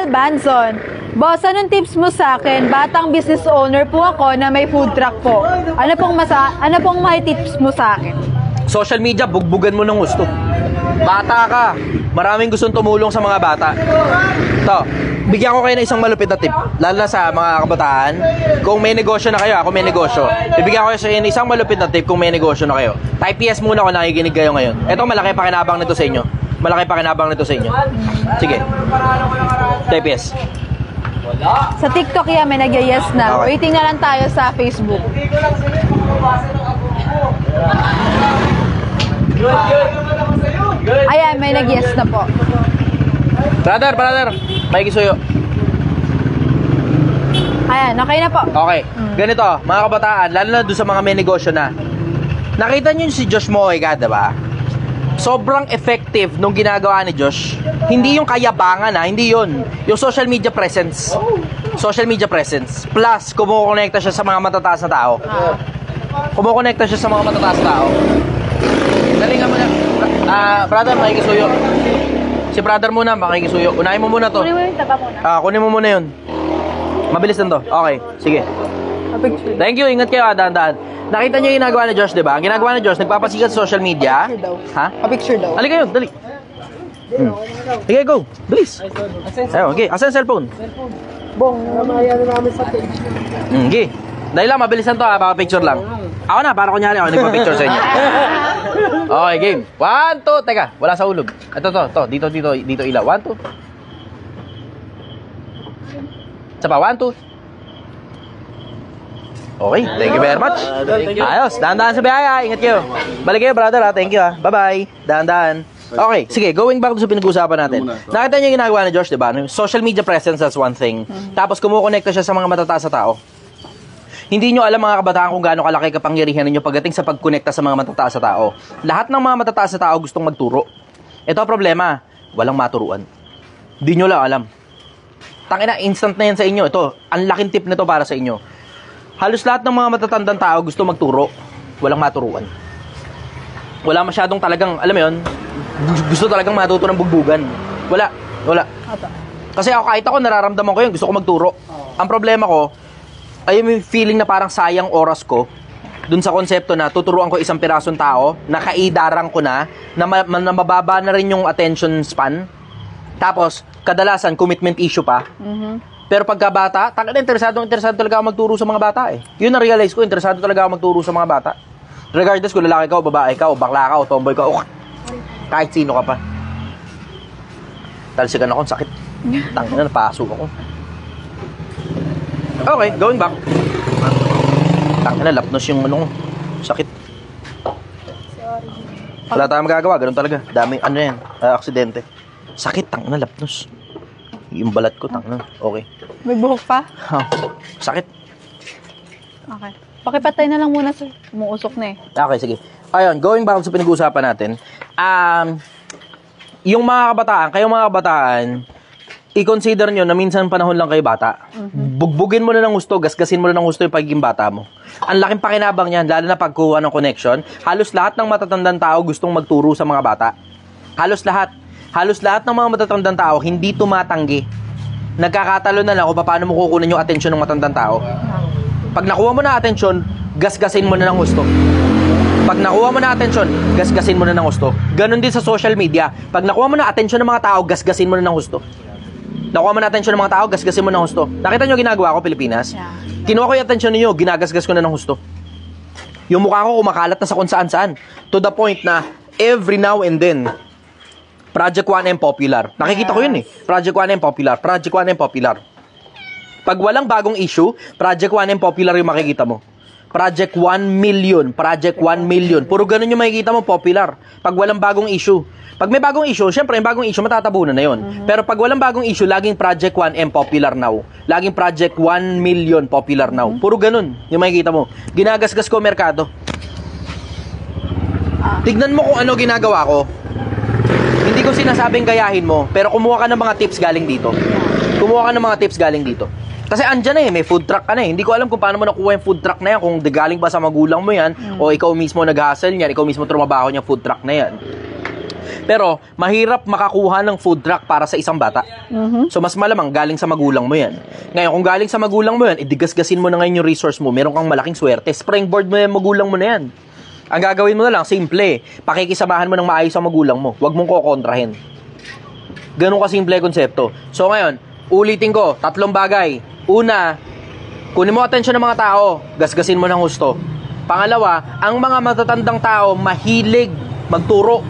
Banzon. Boss, anong tips mo sa akin? Batang business owner po ako na may food truck po. Ano pong may tips mo sa akin? Social media, bugbugan mo ng gusto. Bata ka. Maraming gustong tumulong sa mga bata. Ito, bigyan ko kayo ng isang malupit na tip. Lalo na sa mga kabataan. Kung may negosyo na kayo, ako may negosyo. Bibigyan ko kayo sa isang malupit na tip kung may negosyo na kayo. Type yes muna kung nakikinig kayo ngayon. Ito, malaki pakinabang nito sa inyo. Sige. Type yes. Sa TikTok yan, may nag-yes na. Okay. Waiting na lang tayo sa Facebook. Hindi ko lang sa iyo, mabasa ng ako ko. Good. Ayan, may nag-yes na po. Brother, may kisuyo. Ayan, okay na po. Okay. Ganito, mga kabataan, lalo na doon sa mga may negosyo na. Nakita niyo si Josh Mojica, diba? Sobrang effective nung ginagawa ni Josh. Hindi yung kayabangan hindi yun. Yung social media presence. Social media presence. Plus, kumukonekta siya sa mga matataas na tao. Kumukonekta siya sa mga matataas na tao. Dali ka muna. Brother, makikisuyo. Si brother muna, makikisuyo. Unahin mo muna to. Kunin mo yung taba muna. Kunin mo muna yun. Mabilis lang to. Okay, sige. Picture. Thank you, ingat kayo, dahan-dahan. Nakita niyo yung ginagawa ni Josh, di ba? Ang ginagawa ni Josh, nagpapasikat sa social media. Ha? Pa-picture daw. Ali kayo, dali. Sige, go. Bilis. Ayun, okay. Asan yung cellphone? Bong, namaya na namin sa page. Okay. Dahil lang, mabilis lang to baka picture lang. Ako na, para kunyari ako nagpa-picture sa inyo. Okay, game. 1, 2, teka, wala sa ulog. Ito, dito ilaw. 1, 2. Isa pa, 1, 2. Okay, thank you very much. Ayos, dahan-dahan sa biyaya. Ingat kayo. Balik kayo, brother, Thank you, Bye-bye. Dahan-dahan. Okay, sige, going back to sa pinag-uusapan natin. Nakita niyo yung ginagawa ni Josh, di ba? Social media presence, that's one thing. Tapos kumukonekta siya sa mga matataas na tao. Hindi nyo alam, mga kabataan, kung gaano kalaki kapangyarihan ninyo pagdating sa pagkonekta sa mga matataas na tao. Lahat ng mga matataas na tao gustong magturo. Ito ang problema, walang maturuan. Hindi nyo lang alam. Tangina, instant na yan sa inyo. Ito, ang laking tip nito para sa inyo. Halos lahat ng mga matatandang tao gusto magturo, walang maturuan. Wala masyadong talagang, alam mo yun, gusto talagang matuto ng bugbugan. Wala. Kasi ako, kahit ako, nararamdaman ko yun, gusto ko magturo. Ang problema ko, ay may feeling na parang sayang oras ko dun sa konsepto na tuturuan ko isang pirasong tao, nakaidarang ko na mababa na rin yung attention span. Tapos, kadalasan, commitment issue pa. Pero pagka bata, interesado talaga ako magturo sa mga bata Yun na-realize ko, interesado talaga ako magturo sa mga bata. Regardless kung lalaki ka o babae ka o bakla ka o tomboy ka o kahit sino ka pa. Talsikan ako, sakit. Tangina, napasok ako. Okay, going back. Tangina, lapnos yung ano ko. Sakit. Wala tayong magagawa, ganun talaga. Daming ano yan, aksidente. Sakit, tangina, lapnos. Yung balat ko, tangina. Okay. May buhok pa? Sakit. Okay. Pakipatay na lang muna, sir. Umuusok na Okay, sige. Ayun, going back sa pinag-uusapan natin. Yung mga kabataan, kayong mga kabataan, i-consider nyo na minsan panahon lang kayo bata. Bugbugin mo na ng gusto, gasgasin mo na ng gusto yung pagiging bata mo. Ang laking pakinabang yan, lalo na pagkuha ng connection. Halos lahat ng matatandang tao gustong magturo sa mga bata. Halos lahat. Halos lahat ng mga matatandang tao hindi tumatanggi. Nagkakatalo na lang kung paano mo kukunin yung atensyon ng matandang tao. Pag nakuha mo na atensyon, gasgasin mo na ng gusto. Pag nakuha mo na atensyon, gasgasin mo na ng gusto. Ganon din sa social media. Pag nakuha mo na atensyon ng mga tao, gasgasin mo na ng gusto. Nakuha mo na atensyon ng mga tao, gasgasin mo na ng gusto. Nakita nyo ginagawa ko, Pilipinas? Yeah. Kinuha ko yung atensyon ninyo, ginagasgas ko na ng gusto. Yung mukha ko kumakalat na sa kung saan-saan. To the point na every now and then, Project 1M popular. Nakikita ko yun Project 1M popular. Project 1M popular. Pag walang bagong issue, Project 1M popular yung makikita mo. Project 1 million. Project 1 million. Puro ganun yung makikita mo, popular. Pag walang bagong issue. Pag may bagong issue, syempre yung bagong issue, matatabunan na yun. Pero pag walang bagong issue, laging Project 1M popular now. Laging Project 1 million popular now. Puro ganun yung makikita mo. Ginagasgas ko merkado. Tignan mo kung ano ginagawa ko. Hindi ko sinasabing gayahin mo, pero kumuha ka ng mga tips galing dito. Kumuha ka ng mga tips galing dito. Kasi andyan may food truck ka na Hindi ko alam kung paano mo nakuha yung food truck na yan, kung galing ba sa magulang mo yan, o ikaw mismo nag-hustle niyan, ikaw mismo trumabaho niyang food truck na yan. Pero, mahirap makakuha ng food truck para sa isang bata. So, mas malamang galing sa magulang mo yan. Ngayon, kung galing sa magulang mo yan, idigasgasin mo na ngayon yung resource mo, meron kang malaking swerte. Springboard mo yung magulang mo na yan. Ang gagawin mo na lang, simple. Pakikisamahan mo ng maayos sa magulang mo. Huwag mong kokontrahin. Ganun ka simple konsepto. So, ngayon, ulitin ko, 3 bagay. Una, kunin mo atensyon ng mga tao, gasgasin mo ng husto. Pangalawa, ang mga matatandang tao mahilig magturo.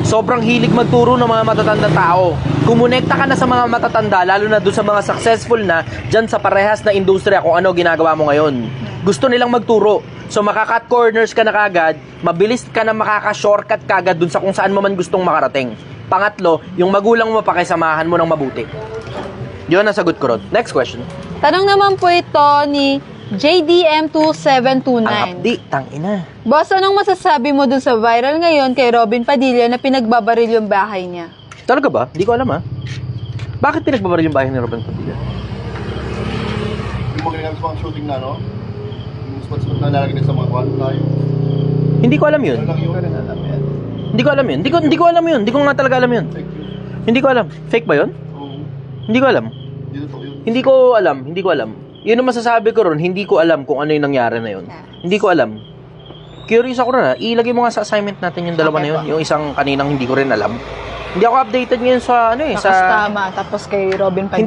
Sobrang hilig magturo ng mga matatandang tao. Kumonekta ka na sa mga matatanda, lalo na doon sa mga successful na dyan sa parehas na industriya kung ano ginagawa mo ngayon. Gusto nilang magturo. So makakat corners ka na kagad, mabilis ka na makaka-shortcut kagad doon sa kung saan mo man gustong makarating. Pangatlo, yung magulang mo pakisamahan mo ng mabuti. Yun ang sagot ko ron. Next question. Tanong naman po ito ni JDM2729. Ang update, tangina. Boss, anong masasabi mo dun sa viral ngayon kay Robin Padilla na pinagbabaril yung bahay niya? Talaga ba? Hindi ko alam ha. Bakit pinagbabaril yung bahay ni Robin Padilla? Yung mga ginagawa sa mga shooting na, no? Yung spot-spot na nalagay sa mga kwan tayo. Hindi ko alam yun. Ano lang yun? Hindi ko alam yun. Hindi ko alam yun. Hindi ko nga talaga alam yun. Fake yun. Hindi ko alam. Fake ba yun? Oo. Hindi ko alam. Hindi totoo yun. Hindi ko alam. Hindi ko alam. Yun ang masasabi ko ron. Hindi ko alam kung ano yung nangyari na yun. Hindi ko alam. Curious ako ron ha. Ilagay mo nga sa assignment natin yung dalawa na yun. Yung isang kaninang hindi ko rin alam. Hindi ako updated ngayon sa ano eh. Sa Nakastama, tapos kay Robin Padilla.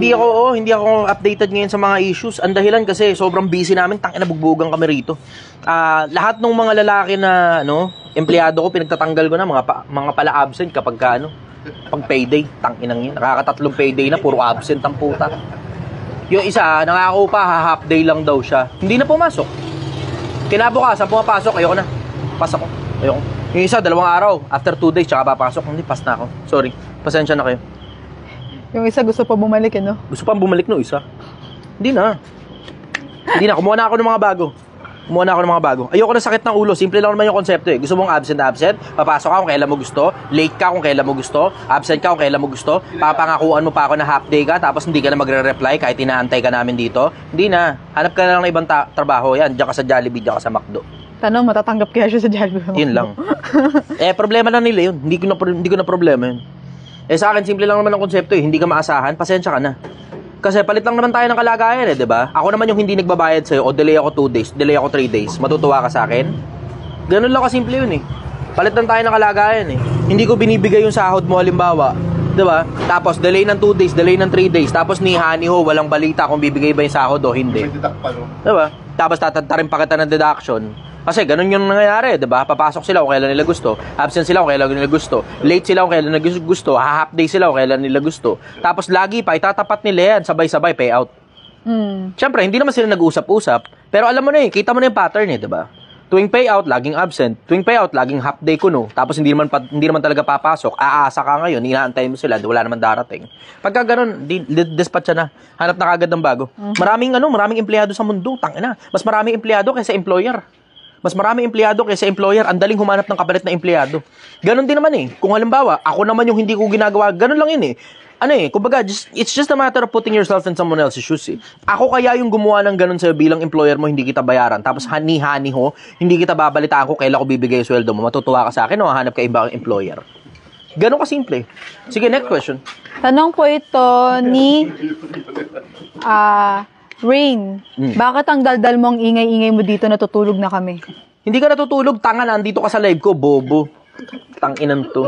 Hindi ako updated ngayon sa mga issues. Ang dahilan kasi sobrang busy namin, tangina bugbugan kami rito. Lahat ng mga lalaki na empleyado ko pinagtatanggal ko na mga pala absent kapag pag payday, tanginang yun. Nakakatatlong payday na puro absent ang puta. Yung isa, nangako pa half day lang daw siya. Hindi na pumasok. Kinabukasan pumapasok, ayoko na. Pasok ko. Ayoko. Yung isa, 2 araw. After 2 days, tsaka papasok. Hindi, pass na ako. Sorry. Pasensya na kayo. Yung isa gusto pa bumalik, no? Gusto pang bumalik no isa. Hindi na. Hindi na. Kumuha na ako ng mga bago. Ayoko na sakit ng ulo. Simple lang naman yung konsepto eh. Gusto mong absent. Papasok ka kung kailan mo gusto. Late ka kung kailan mo gusto. Absent ka kung kailan mo gusto. Papangakuan mo pa ako na half day ka. Tapos hindi ka na magre-reply kahit inaantay ka namin dito. Hindi na. Hanap ka na lang ng ibang trabaho. Yan. Diyan ka sa Jollibee. Diyan ka sa McDo. Tanong, matatanggap kaya siya sa Jollibee? Yun lang. Problema na nila yun. Hindi ko na problema yun. Sa akin, simple lang naman ang konsepto eh. Hindi ka maasahan, pasensya ka na. Kasi palit lang naman tayo ng kalagayan eh, di ba? Ako naman yung hindi nagbabayad sa'yo, o delay ako 2 days, delay ako 3 days. Matutuwa ka sa akin? Ganun lang kasimple yun eh. Palit lang tayo ng kalagayan eh. Hindi ko binibigay yung sahod mo, halimbawa. Di ba? Tapos, delay ng 2 days, delay ng 3 days. Tapos ni Honey Ho, walang balita kung bibigay ba yung sahod o hindi. May deduct pa, no? Di ba? Tapos tatantarin pa kita ng deduction. Kasi ganun yung nangyayari, 'di ba? Papasok sila kung kailan nila gusto, absent sila kung kailan nila gusto, late sila kung kailan nila gusto, half day sila kung kailan nila gusto. Tapos lagi pa itatapat nila yan, sabay-sabay payout. Siyempre, hindi naman sila nag-usap-usap, pero alam mo na kita mo na yung pattern eh, 'di ba? Tuwing payout, laging absent. Tuwing payout, laging half day kuno. Tapos hindi naman talaga papasok. Aasa ka ngayon, inaantay mo sila, wala naman darating. Pagka ganun, dispatch na. Hanap na kagad ng bago. Maraming empleyado sa mundo, tangina. Mas maraming empleyado kaysa employer. Mas maraming empleyado kaysa employer, ang daling humanap ng kapalit na empleyado. Ganon din naman eh. Kung halimbawa, ako naman yung hindi ko ginagawa, ganon lang yun eh. Kumbaga, it's just a matter of putting yourself in someone else's shoes eh. Ako kaya yung gumawa ng ganon sa'yo bilang employer mo, hindi kita bayaran. Tapos hani ho, hindi kita babalitaan ko kailan ko bibigay yung sweldo mo. Matutuwa ka sa akin o hahanap ka ibang employer. Ganon ka simple. Sige, next question. Tanong po ito ni Rain, bakit ang daldal mo ang ingay-ingay mo dito, natutulog na kami? Hindi ka natutulog, tanga, nandito ka sa live ko, bobo. Tanginan to.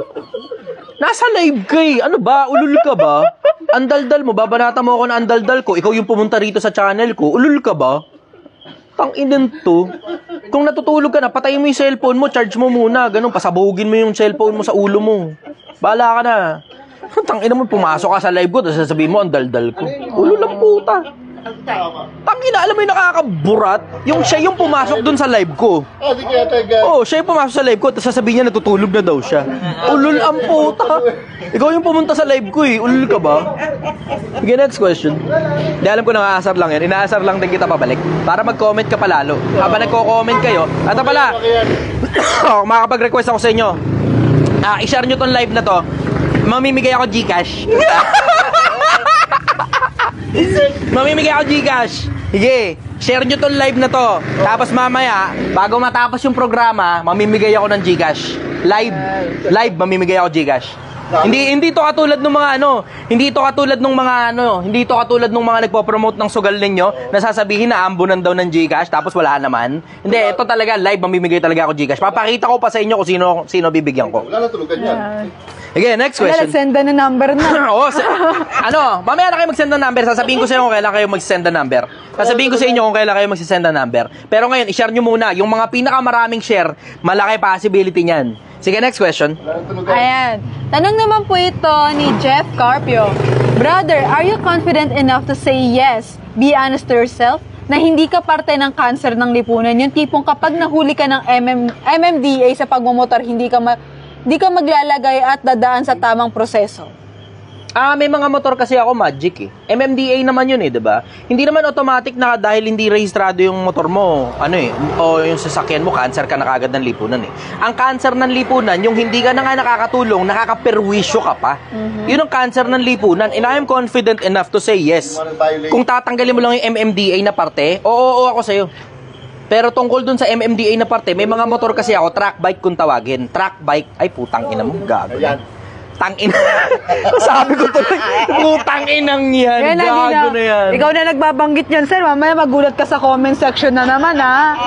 Nasa live ka eh. Ano ba? Ulul ka ba? Andaldal mo, babanata mo ako na andaldal ko. Ikaw yung pumunta rito sa channel ko. Ulul ka ba? Tanginan to. Kung natutulog ka na, patayin mo yung cellphone mo, charge mo muna. Ganun, pasabugin mo yung cellphone mo sa ulo mo. Bahala ka na. Tanginan mo, pumasok ka sa live ko, tapos sasabihin mo, andaldal ko. Ulul ang puta. Tangina, alam mo yung nakakaburat? Yung siya yung pumasok dun sa live ko. Di kaya taga. Siya yung pumasok sa live ko, tapos sasabihin niya natutulog na daw siya. Ulul ang puta. Ikaw yung pumunta sa live ko eh. Ulul ka ba? Okay, next question. Di alam ko nang-aasar lang yan. Inaasar lang din kita pabalik. Para mag-comment ka palalo. Habang nagko-comment kayo. Ito pala. Makakapag-request ako sa inyo. I-share nyo tong live na to. Mamimigay ako Gcash. Mamimigay ako Gcash. Sige, share nyo tong live na to. Tapos mamaya, bago matapos yung programa, mamimigay ako ng Gcash. Live mamimigay ako Gcash. Hindi to katulad ng mga hindi to katulad ng mga nagpo-promote ng sugal ninyo na sasabihin na ambunan daw ng Gcash tapos wala naman. Hindi, ito talaga live mamimigay talaga ako Gcash. Papakita ko pa sa inyo kung sino bibigyan ko. Wala na tulugan yan. Okay, next question. Send na number na. Mamaya na kayo mag-send ng number. Sasabihin ko sa inyo kung kailan kayo mag-send ng number. Sasabihin ko sa inyo kung kailan kayo mag-send ng number. Pero ngayon, i-share nyo muna. Yung mga pinakamaraming share, malaki possibility niyan. Sige, next question. Ayan. Tanong naman po ito ni Jeff Carpio. Brother, are you confident enough to say yes? Be honest to yourself? Na hindi ka parte ng cancer ng lipunan. Yung tipong kapag nahuli ka ng MMDA sa pagmumotor, hindi ka maglalagay at dadaan sa tamang proseso. May mga motor kasi ako Magic eh. MMDA naman yun eh, 'di ba? Hindi naman automatic na dahil hindi rehistrado yung motor mo, o yung sasakyan mo, cancer ka na kagad ng lipunan eh. Ang cancer ng lipunan, yung hindi ka na nga nakakatulong, nakakaperwisyo ka pa. Yun ang cancer ng lipunan. And I am confident enough to say yes. Kung tatanggalin mo lang yung MMDA na parte, oo ako sa'yo. Pero tungkol dun sa MMDA na parte, may mga motor kasi ako, track bike kung tawagin. Track bike, ay putang ina mo, gago. Tangin. Sabi ko tuloy, putang inang yan. Gago na yan. Ikaw na nagbabanggit yan, sir. Mamaya magulat ka sa comment section na naman, ha?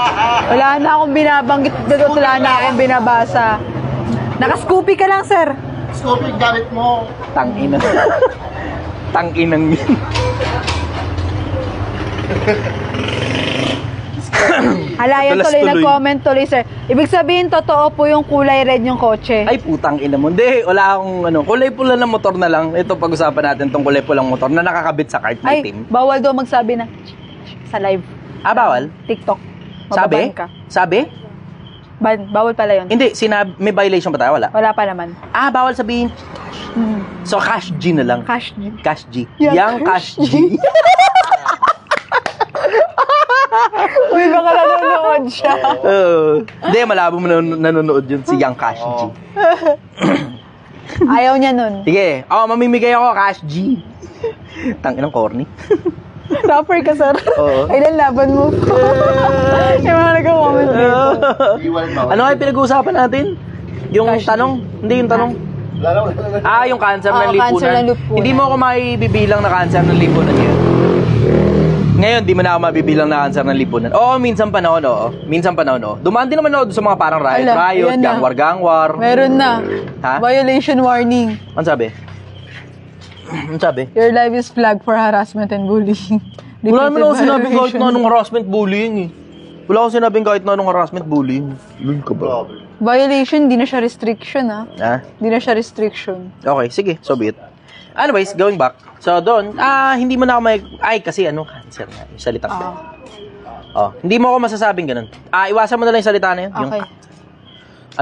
Wala na akong binabanggit dito. Wala na akong binabasa. Naka-scoopy ka lang, sir. Scoopy, gamit mo. Tangina. Tanginang yan. Halayan tuloy, nag-comment tuloy, sir. Ibig sabihin, totoo po yung kulay red yung kotse. Ay, putang ina mo. Hindi, wala akong kulay pula ng motor na lang. Ito, pag-usapan natin tong kulay pulang motor na nakakabit sa cart Ay, team. bawal daw magsabi na sa live. Bawal? TikTok. Sabi? Mababan ka. Sabi? Bawal pala yun. Hindi, may violation ba tayo? Wala. Wala pa naman. Bawal sabihin. So, Cash G na lang. Cash G. Cash G. Yang Yang Cash G. Uy, baka nanonood siya. Hindi, malabo mo nanonood yun si Yang Cash G. Ayaw niya nun. Sige. Mamimigay ako, Cash G. Tanginang corny. Rapper ka, sir. Oo. Ilan laban mo? Yung mga nag-comment dito. Ano kayo pinag-uusapan natin? Yung tanong? Hindi yung tanong. Yung cancer ng lipunan. Cancer ng lipunan. Hindi mo ako maibibilang na cancer ng lipunan yun. Ngayon, di mo na ako mabibilang na cancer ng lipunan. Oo, minsan panahon, oo. Dumaan din naman ako sa mga parang riot, gangwar. Meron na. Ha? Violation warning. Ano sabi? Ano sabi? Your life is flagged for harassment and bullying. Wala naman ako Repeated sinabing kahit violation. na anong harassment bullying eh. Wala akong sinabing kahit na anong harassment bullying. Lun ka ba? Violation, di na siya restriction, ha? Ha? Di na siya restriction. Okay, sige. So be it. Anyways, going back. So, doon, hindi mo na ako kasi cancer na. Yung salita ko. Hindi mo ako masasabing ganun. Iwasan mo na lang yung salita na yun. Okay.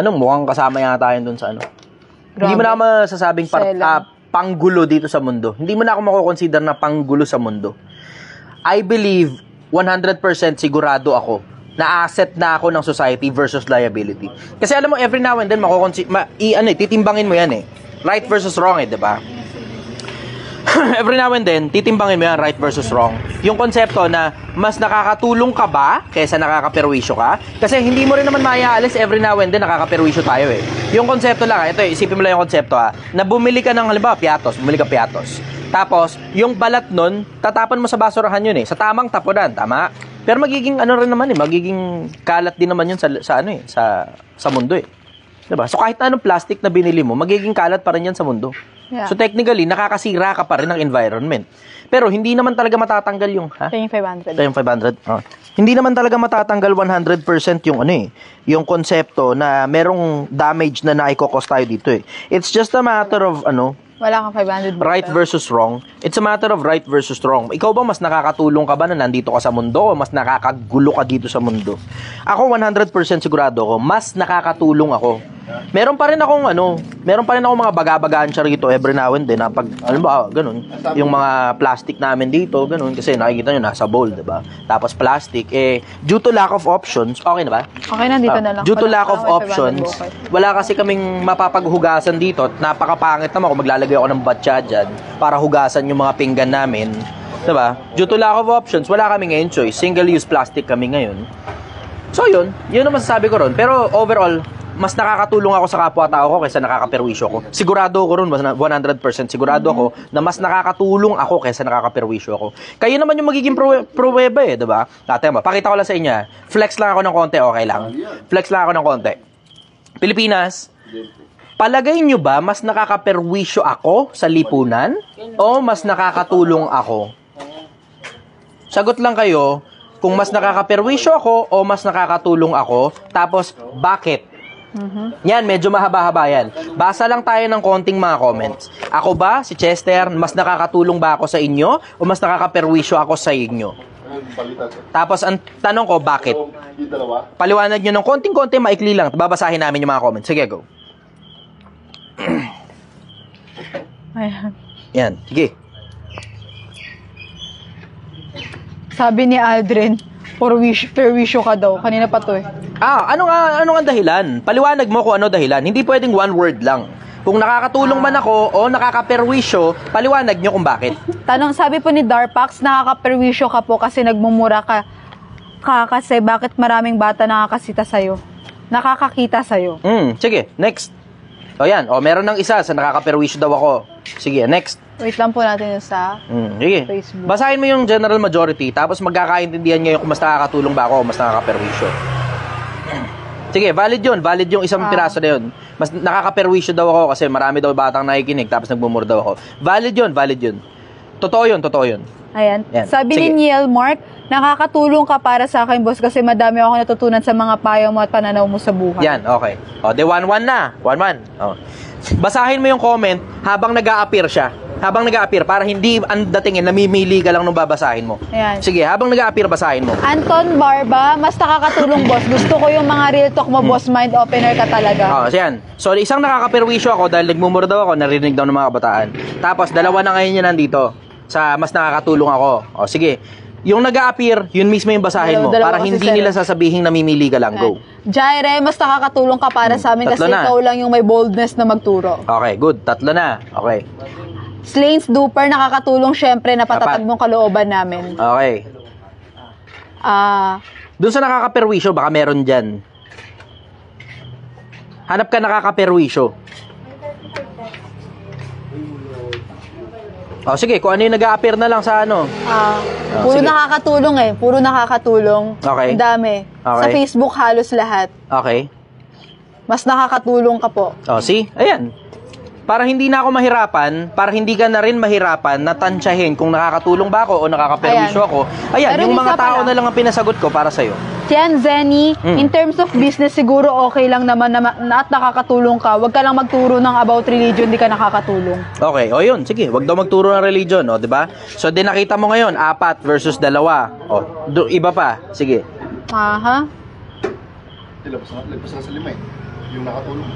Mukhang kasama yata yun doon sa Hindi mo na ako masasabing panggulo dito sa mundo. Hindi mo na ako makukonsider na panggulo sa mundo. I believe 100% sigurado ako na asset na ako ng society versus liability. Kasi alam mo, every now and then, titimbangin mo yan eh. Right versus wrong eh, di ba? Every now and then, titimbangin mo yan, right versus wrong. Yung konsepto na mas nakakatulong ka ba kaysa nakakaperwisyo ka? Kasi hindi mo rin naman maaalis every now and then nakakaperwisyo tayo eh. Yung konsepto lang, ito isipin mo lang yung konsepto na bumili ka ng halimbawa bumili ka piatos. Tapos, yung balat nun, tatapan mo sa basurahan yun eh. Sa tamang tapunan, tama? Pero magiging rin naman eh, magiging kalat din naman yun sa mundo eh. Diba? So kahit anong plastic na binili mo, magiging kalat pa rin yan sa mundo. Yeah. So technically, nakakasira ka pa rin ng environment. Pero hindi naman talaga matatanggal yung, Ito yung 500. Ito yung 500. Hindi naman talaga matatanggal 100% yung yung konsepto na merong damage na naikokos tayo dito eh. It's just a matter of Wala kang 500. right versus wrong. It's a matter of right versus wrong. Ikaw ba mas nakakatulong ka ba na nandito ka sa mundo o mas nakakagulo ka dito sa mundo? Ako 100% sigurado ako, mas nakakatulong ako. Meron pa rin akong mga baga-bagaan siya rito every now and then na pag ganun, yung mga plastic namin dito, ganun kasi nakikita nyo nasa bowl, 'di ba? Tapos plastic due to lack of options, okay na ba? Okay na, dito na lang. Due to lack of options, wala kasi kaming mapapaghugasan dito. Napakapangit naman kung maglalagay ako ng batya dyan para hugasan yung mga pinggan namin. Diba? Due to lack of options, wala kaming ngayon choice. Single-use plastic kami ngayon. So yun ang masasabi ko ron. Pero overall, mas nakakatulong ako sa kapwa-tao ko kaysa nakakaperwisyo ko. Sigurado ako ron, 100% sigurado ako na mas nakakatulong ako kaysa nakakaperwisyo ako. Kayo naman yung magiging pruweba eh, diba? Pakita ko lang sa inyo. Flex lang ako ng konti, okay lang. Flex lang ako ng konti. Pilipinas, palagay nyo ba mas nakakaperwisyo ako sa lipunan o mas nakakatulong ako? Sagot lang kayo kung mas nakakaperwisyo ako o mas nakakatulong ako, tapos bakit? Yan, medyo mahaba-haba yan. Basa lang tayo ng konting mga comments. Ako ba, si Chester, mas nakakatulong ba ako sa inyo o mas nakakaperwisyo ako sa inyo? Tapos ang tanong ko, bakit? Paliwanag nyo ng konting-konti, maikli lang. Babasahin namin yung mga comments. Sige, go. Ayan. Yan, sige. Sabi ni Aldrin, perwisyo ka daw. Kanina pa to eh. Ano nga dahilan? Paliwanag mo kung ano dahilan. Hindi pwedeng one word lang. Kung nakakatulong man ako o nakakaperwisyo, paliwanag nyo kung bakit. Tanong, sabi po ni Darpax, nakakaperwisyo ka po kasi nagmumura ka kasi bakit maraming bata nakakakita sa'yo? Sige, next. O yan, meron ng isa sa nakakaperwisyo daw ako. Sige, next. Wait lang po natin yung sa Sige. Facebook. Basahin mo yung general majority, tapos magkakaintindihan nyo kung mas nakakatulong ba ako o mas nakakaperwisyo. Sige, valid yun. Valid yung isang piraso na yun. Mas nakakaperwisyo daw ako kasi marami daw batang nakikinig tapos nagmumura daw ako. Valid yun. Totoo yun. Ayan. Yan. Sabi Sige. ni Niel Mark, nakakatulong ka para sa akin, boss, kasi madami ako natutunan sa mga payo mo at pananaw mo sa buhay. Yan, okay. O, de 1-1 na. 1-1. O. Basahin mo yung comment habang nag-a-appear siya. Habang nag-a-appear, para hindi ang datingin, namimili ka lang nung babasahin mo. Ayan. Sige, habang nag-a-appear, basahin mo. Anton Barba, mas nakakatulong, boss. Gusto ko yung mga real talk mo, boss. Mind opener ka talaga. Yan. So, isang nakakaperwisyo ako dahil nagmumura daw ako, narinig daw ng mga kabataan. Tapos, dalawa na ngayon yun nandito sa mas nakakatulong ako. O, sige. Yung nag-a-appear, yun mismo yung basahin mo. Dalawa Para kasi hindi sir. nila sasabihin namimili ka lang. Go. Jaire, mas nakakatulong ka para sa amin kasi Tatlo na. ikaw lang yung may boldness na magturo. Okay, good. 3 na. Okay. Slains Duper, nakakatulong syempre na patatag Apat. mong kalooban namin. Okay. Doon sa nakakaperwisyo, baka meron dyan. Hanap ka nakakaperwisyo. Sige, kung ano yung nag-a-appear na lang sa ano. Puro sige. nakakatulong eh. Puro nakakatulong. Okay. Ang dami. Okay. Sa Facebook, halos lahat. Okay. Mas nakakatulong ka po. See? Ayan. Para hindi na ako mahirapan, para hindi ka na rin mahirapan na tansyahin kung nakakatulong ba ako o nakakaperwisyo Ayan. ako. Ayan, Pero yung isa mga tao pala. na lang ang pinasagot ko para sa'yo. Tian Zenny, in terms of business, siguro okay lang naman na at nakakatulong ka. Huwag ka lang magturo ng about religion, di ka nakakatulong. Okay, yun, sige, wag daw magturo ng religion, di ba? So, din nakita mo ngayon, 4 versus 2. Iba pa, sige. Aha. Lagpas na sa 5 eh. Yung nakatulong.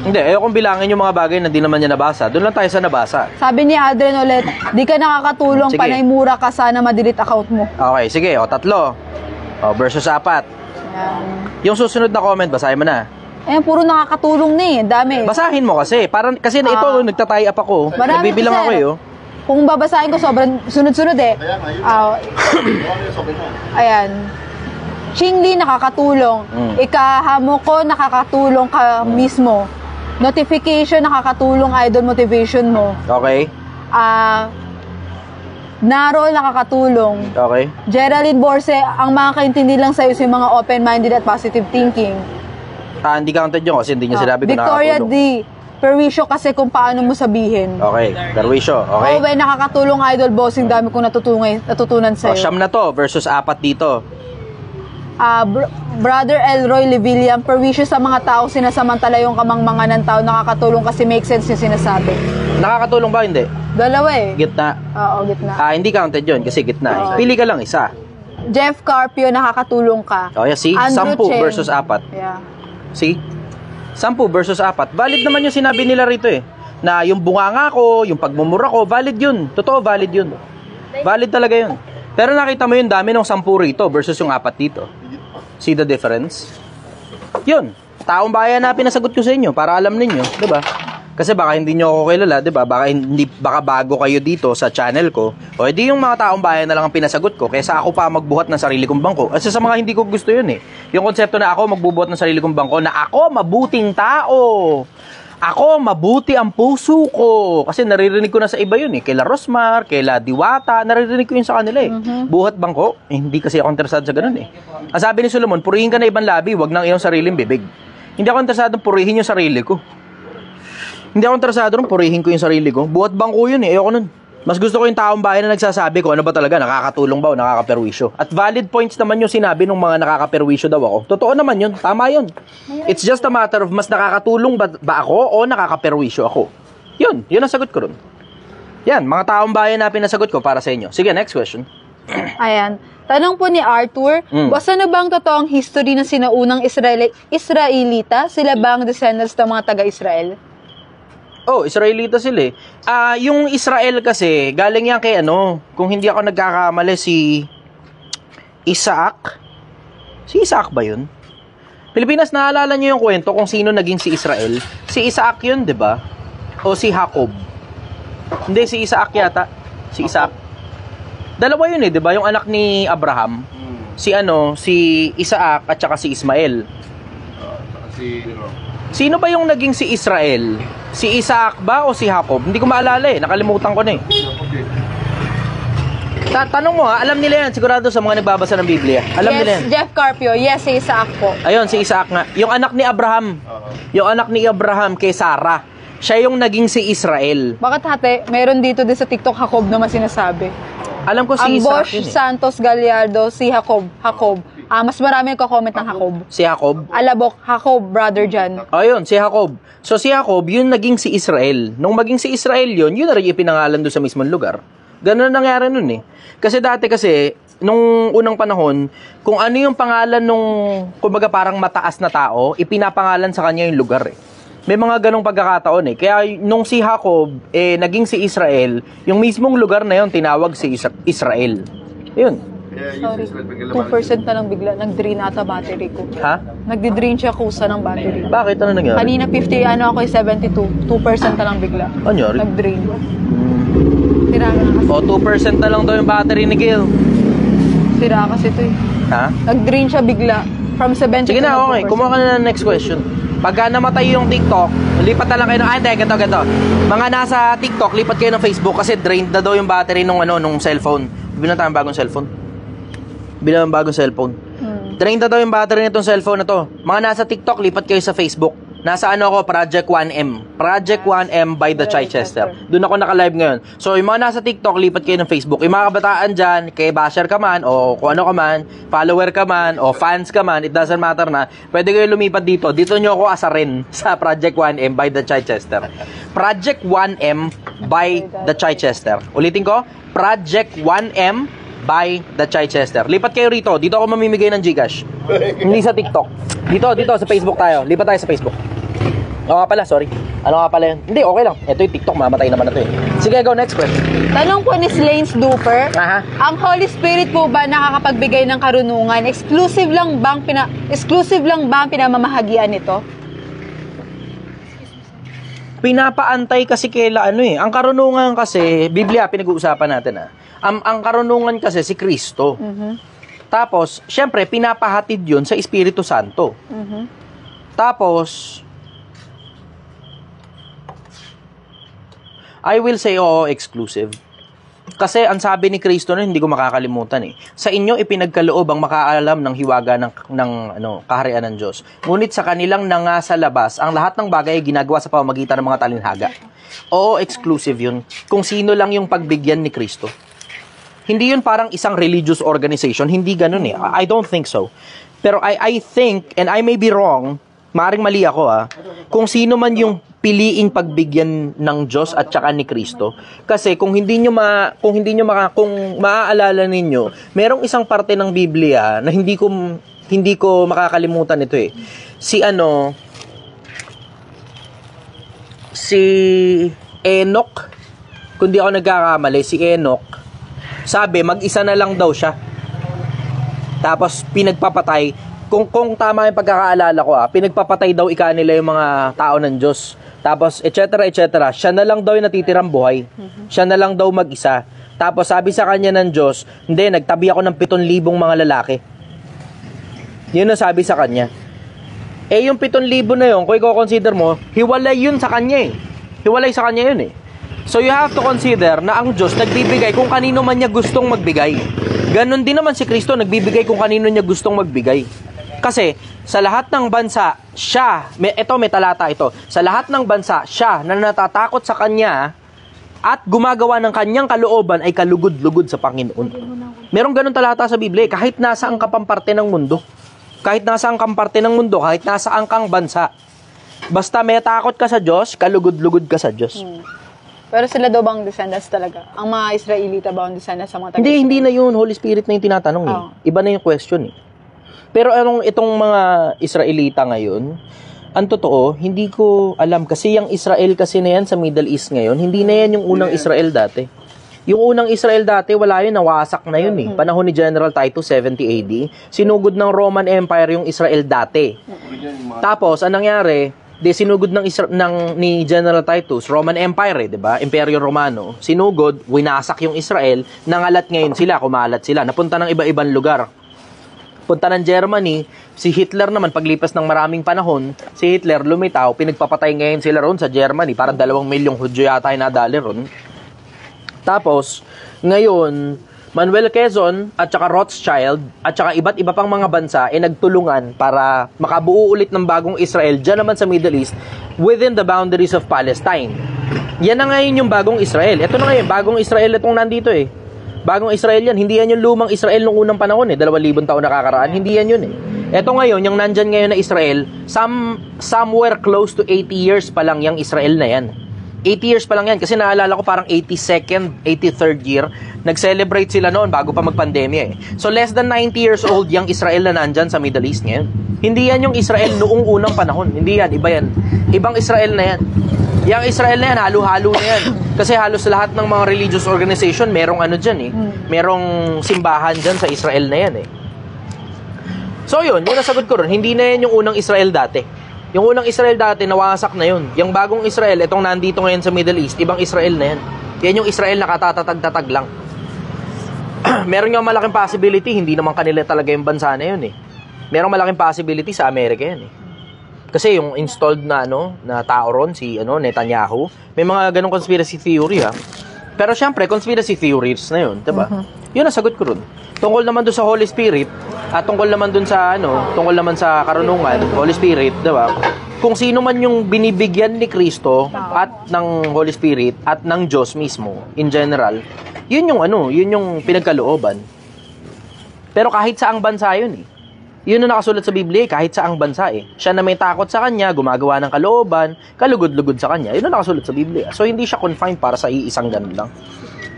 Hindi, kung bilangin yung mga bagay na di naman niya nabasa, doon lang tayo sa nabasa. Sabi ni Adrian ulit, di ka nakakatulong, Sige. panay mura ka, sana ma-delete account mo. Okay, sige, 3. Versus 4. Ayan. Yung susunod na comment, basahin mo na. Puro nakakatulong na eh, dami. Basahin mo kasi, kasi ito, nagta-tie up ako. Marami Nagbibilang kasi, ako eh, Kung babasahin ko, sobrang sunod-sunod eh. Kaya nga, yun. Ano yung sobrang na? Ayan. Chingli, nakakatulong. Ikahamo ko, nakakatulong ka mismo. Notification, nakakatulong, idol motivation mo. Okay? Narol, nakakatulong. Okay? Geraldine Borse, ang makakaintindi lang sa'yo sa mga open-minded at positive thinking. Hindi counted yun kasi hindi niya sinabi kung Victoria nakakatulong. D. Perwisyo kasi kung paano mo sabihin. Okay, perwisyo, okay? Owe, nakakatulong, idol bossing, dami kong natutunan sa'yo. Siyam na to versus 4 dito. Brother Elroy Levilliam, perwisyo sa mga tao, sinasamantala yung kamangmangan ng tao, nakakatulong kasi make sense yung sinasabi. Nakakatulong ba? Hindi. Dalawa eh. Gitna. Oo, gitna. Hindi counted yun kasi gitna. Oo. Pili ka lang isa. Jeff Carpio, nakakatulong ka. Okay, see? Andrew 10 Cheng. versus 4. Yeah. See? 10 versus 4. Valid naman yung sinabi nila rito eh. Na yung bunganga ko, yung pagmumura ko, valid yun. Totoo, valid yun. Valid talaga yun. Pero nakita mo yung dami ng 10 rito versus yung 4 dito. See the difference? Yun. Taong bayan na pinasagot ko sa inyo para alam ninyo, 'di ba? Kasi baka hindi nyo ako kilala, 'di ba? Baka bago kayo dito sa channel ko. O edi yung mga taong bayan na lang ang pinasagot ko kaysa ako pa magbuhat ng sarili kong bangko. Kasi sa mga hindi ko gusto 'yun eh. Yung konsepto na ako magbubuhat ng sarili kong bangko, na ako mabuting tao. Ako, mabuti ang puso ko. Kasi naririnig ko na sa iba yun eh. Kaila Rosmar, kaila Diwata, naririnig ko yun sa kanila eh. Buhat bangko, hindi kasi ako interesado sa ganun eh. Ang sabi ni Solomon, purihin ka na ibang labi, wag nang iyong sariling bibig. Hindi ako interesado purihin yung sarili ko. Hindi ako interesado nung purihin ko yung sarili ko. Buhat bangko yun eh, ayoko nun. Mas gusto ko yung taong bayan na nagsasabi ko ano ba talaga, nakakatulong ba o nakakaperwisyo. At valid points naman yung sinabi ng mga nakakaperwisyo daw ako. Totoo naman yun, tama yun. It's just a matter of mas nakakatulong ba ako o nakakaperwisyo ako. Yun ang sagot ko ron. Yan, mga taong bayan na pinasagot ko para sa inyo. Sige, next question. Ayan. Tanong po ni Arthur, boss, ano bang totoong history ng sinaunang Israelita? Sila ba ang descendants ng mga taga-Israel? Oh, Israelita sila eh. Yung Israel kasi, galing yan kay kung hindi ako nagkakamali, si Isaac. Si Isaac ba yun? Pilipinas, naalala niyo yung kwento kung sino naging si Israel? Si Isaac yun, di ba? O si Jacob? Hindi, si Isaac yata. Si Isaac. Dalawa yun eh, di ba? Yung anak ni Abraham. Si Isaac at saka si Ismael. Sino ba yung naging si Israel? Si Isaac ba o si Jacob? Hindi ko maalala eh. Nakalimutan ko na eh. Tanong mo alam nila yan. Sigurado sa mga nagbabasa ng Biblia. Alam nila yan. Jeff Carpio. Yes, si Isaac po. Ayun, si Isaac nga. Yung anak ni Abraham. Yung anak ni Abraham kay Sarah. Siya yung naging si Israel. Bakit hati? Meron dito din sa TikTok Jacob naman sinasabi. Alam ko si Ang Isaac Bosch yun eh. Santos Gallardo, si Jacob. Mas marami nagko-comment ng Jacob. Si Jacob. Alabok, Jacob, brother dyan. Ayun, si Jacob. So si Jacob, yun naging si Israel. Nung maging si Israel yun na rin ipinangalan doon sa mismong lugar. Ganun na nangyari nun eh. Kasi dati nung unang panahon, kung ano yung pangalan nung, kumbaga parang mataas na tao, ipinapangalan sa kanya yung lugar eh. May mga ganong pagkakataon eh. Kaya nung si Jacob, naging si Israel, yung mismong lugar na yun, tinawag si Israel. Yun. Sorry, 2% na lang bigla. Nag-drain ata battery ko. Ha? Nagdi-drain siya kusa ng battery. Bakit? Ano nangyari? Kanina 50, ako 72. 2% na lang bigla. Ano nangyari? Nag-drain. Sira na kasi. O, 2% na lang daw yung battery ni Gil. Sira kasi ito eh. Ha? Nag-drain siya bigla. From 72 Sige na, okay. 2%. Kumuha ka na ng next question. Pagka namatay yung TikTok, lipat na lang kayo ng... ganito. Mga nasa TikTok, lipat kayo ng Facebook kasi drained na daw yung battery nung cellphone. Bilang tayong bagong cellphone. Drained na daw yung battery nitong cellphone na to. Mga nasa TikTok, lipat kayo sa Facebook. Nasa Project 1M. Project 1M by the Chichester. Doon ako naka-live ngayon. So, yung mga nasa TikTok, lipat kayo ng Facebook. Yung mga kabataan dyan, kay basher ka man, o kung ano ka man, follower ka man, o fans ka man, it doesn't matter na, pwede kayo lumipat dito. Dito nyo ako asarin sa Project 1M by the Chichester. Project 1M by the Chichester. Ulitin ko, Project 1M by the Chichester. Lipat kayo rito. Dito ako mamimigay ng Gcash. Hindi sa TikTok. Dito sa Facebook tayo. Lipat tayo sa Facebook. Sorry. Ano nga pala yun? Hindi, okay lang. Ito yung TikTok, mamatay naman na to eh. Sige, go, next question. Tanong po ni Slains Duper, Aha. ang Holy Spirit po ba nakakapagbigay ng karunungan? Exclusive lang ba ang pinamamahagian nito? Pinapaantay kasi kaila Ang karunungan kasi, Biblia, pinag-uusapan natin ang karunungan kasi si Kristo. Tapos, syempre, pinapahatid yun sa Espiritu Santo. Tapos, I will say, exclusive. Kasi ang sabi ni Kristo hindi ko makakalimutan sa inyo ipinagkaloob ang makaalam ng hiwaga ng kaharian ng Diyos. Ngunit sa kanilang nangasa labas, ang lahat ng bagay ay ginagawa sa pamamagitan ng mga talinhaga. Exclusive yun. Kung sino lang yung pagbigyan ni Kristo. Hindi yun parang isang religious organization. Hindi ganun I don't think so. Pero I think, and I may be wrong, maaring mali ako kung sino man yung piliing pagbigyan ng Diyos at saka ni Kristo. Kasi kung maaalala ninyo, merong isang parte ng Biblia na hindi ko makakalimutan ito Si Enoch, kung di ako nagkakamali, si Enoch, sabi, mag-isa na lang daw siya. Tapos, pinagpapatay. Kung tama yung pagkakaalala ko, pinagpapatay daw nila yung mga tao ng Diyos. Tapos, etc. Siya na lang daw yung natitirang buhay. Siya na lang daw mag-isa. Tapos, sabi sa kanya ng Diyos, hindi, nagtabi ako ng 7,000 mga lalaki. Yun ang sabi sa kanya. Yung 7,000 na yun, kung i-consider mo, hiwalay yun sa kanya Hiwalay sa kanya yun So you have to consider na ang Diyos nagbibigay kung kanino man niya gustong magbigay. Ganon din naman si Kristo, nagbibigay kung kanino niya gustong magbigay. Kasi sa lahat ng bansa, may talata ito, sa lahat ng bansa, siya na natatakot sa kanya at gumagawa ng kanyang kalooban ay kalugod-lugod sa Panginoon. Merong ganon talata sa Biblia, kahit nasa ang kapamparte ng mundo. Kahit nasa ang kamparte ng mundo, kahit nasa ang kang bansa. Basta may takot ka sa Diyos, kalugod-lugod ka sa Diyos. Pero sila daw bang descendants talaga? Ang mga Israelita ba ang descendants sa mga taga-Israel? Hindi na yun. Holy Spirit na yung tinatanong Iba na yung question Pero itong mga Israelita ngayon, ang totoo, hindi ko alam. Kasi yung Israel kasi na yan sa Middle East ngayon, hindi na yan yung unang Israel dati. Yung unang Israel dati, wala yun, nawasak na yun eh. Panahon ni General Titus, 70 AD. Sinugod ng Roman Empire yung Israel dati. Tapos, anong nangyari? Sinugod ni General Titus, Roman Empire, 'di ba? Imperyo Romano. Sinugod, winasak yung Israel, nangalat ngayon sila, kumalat sila, napunta ng iba-ibang lugar. Punta ng Germany, si Hitler naman paglipas ng maraming panahon, si Hitler lumitaw, pinagpapatay ngayon sila ron sa Germany, parang 2 milyong Hudyo yata ay nadali ron. Tapos, ngayon, Manuel Quezon at saka Rothschild at saka iba't iba pang mga bansa ay nagtulungan para makabuo ulit ng bagong Israel dyan naman sa Middle East within the boundaries of Palestine. Yan na ngayon yung bagong Israel. Ito na ngayon, bagong Israel itong nandito eh. Bagong Israel yan. Hindi yan yung lumang Israel nung unang panahon eh. 2,000 taon nakakaraan. Hindi yan yun eh. Ito ngayon, yung nandyan ngayon na Israel, somewhere close to 80 years pa lang yung Israel na yan. 80 years pa lang yan. Kasi naalala ko parang 82nd, 83rd year, nag-celebrate sila noon bago pa magpandemya eh. So less than 90 years old yung Israel na nandyan sa Middle East ngayon. Hindi yan yung Israel noong unang panahon. Hindi yan, iba yan. Ibang Israel na yan. Yung Israel na yan, halo-halo na yan. Kasi halos lahat ng mga religious organization, merong ano dyan eh. Merong simbahan dyan sa Israel na yan eh. So yun nasagot ko ron. Hindi na yan yung unang Israel dati. Yung unang Israel dati, nawasak na yun. Yung bagong Israel, itong nandito ngayon sa Middle East, ibang Israel na yan. Yan yung Israel na katatatag-tatag lang. Meron yung malaking possibility, hindi naman kanila talaga yung bansa na yun eh. Merong malaking possibility sa Amerika yan eh. Kasi yung installed na na tao ron, si Netanyahu, may mga ganong conspiracy theory ha. Pero syempre, conspiracy theories na yun, diba? Yun ang sagot ko ron. Tungkol naman doon sa Holy Spirit, at tungkol naman doon sa tungkol naman sa karunungan, Holy Spirit, diba? Kung sino man yung binibigyan ni Kristo at ng Holy Spirit at ng Diyos mismo, in general, yun yung pinagkalooban. Pero kahit saang bansa yun eh. Yun ang nakasulat sa Biblia, kahit saang bansa eh. Siya na may takot sa kanya, gumagawa ng kalooban, kalugod-lugod sa kanya. Yun ang nakasulat sa Biblia. So, hindi siya confined para sa iisang ganun lang.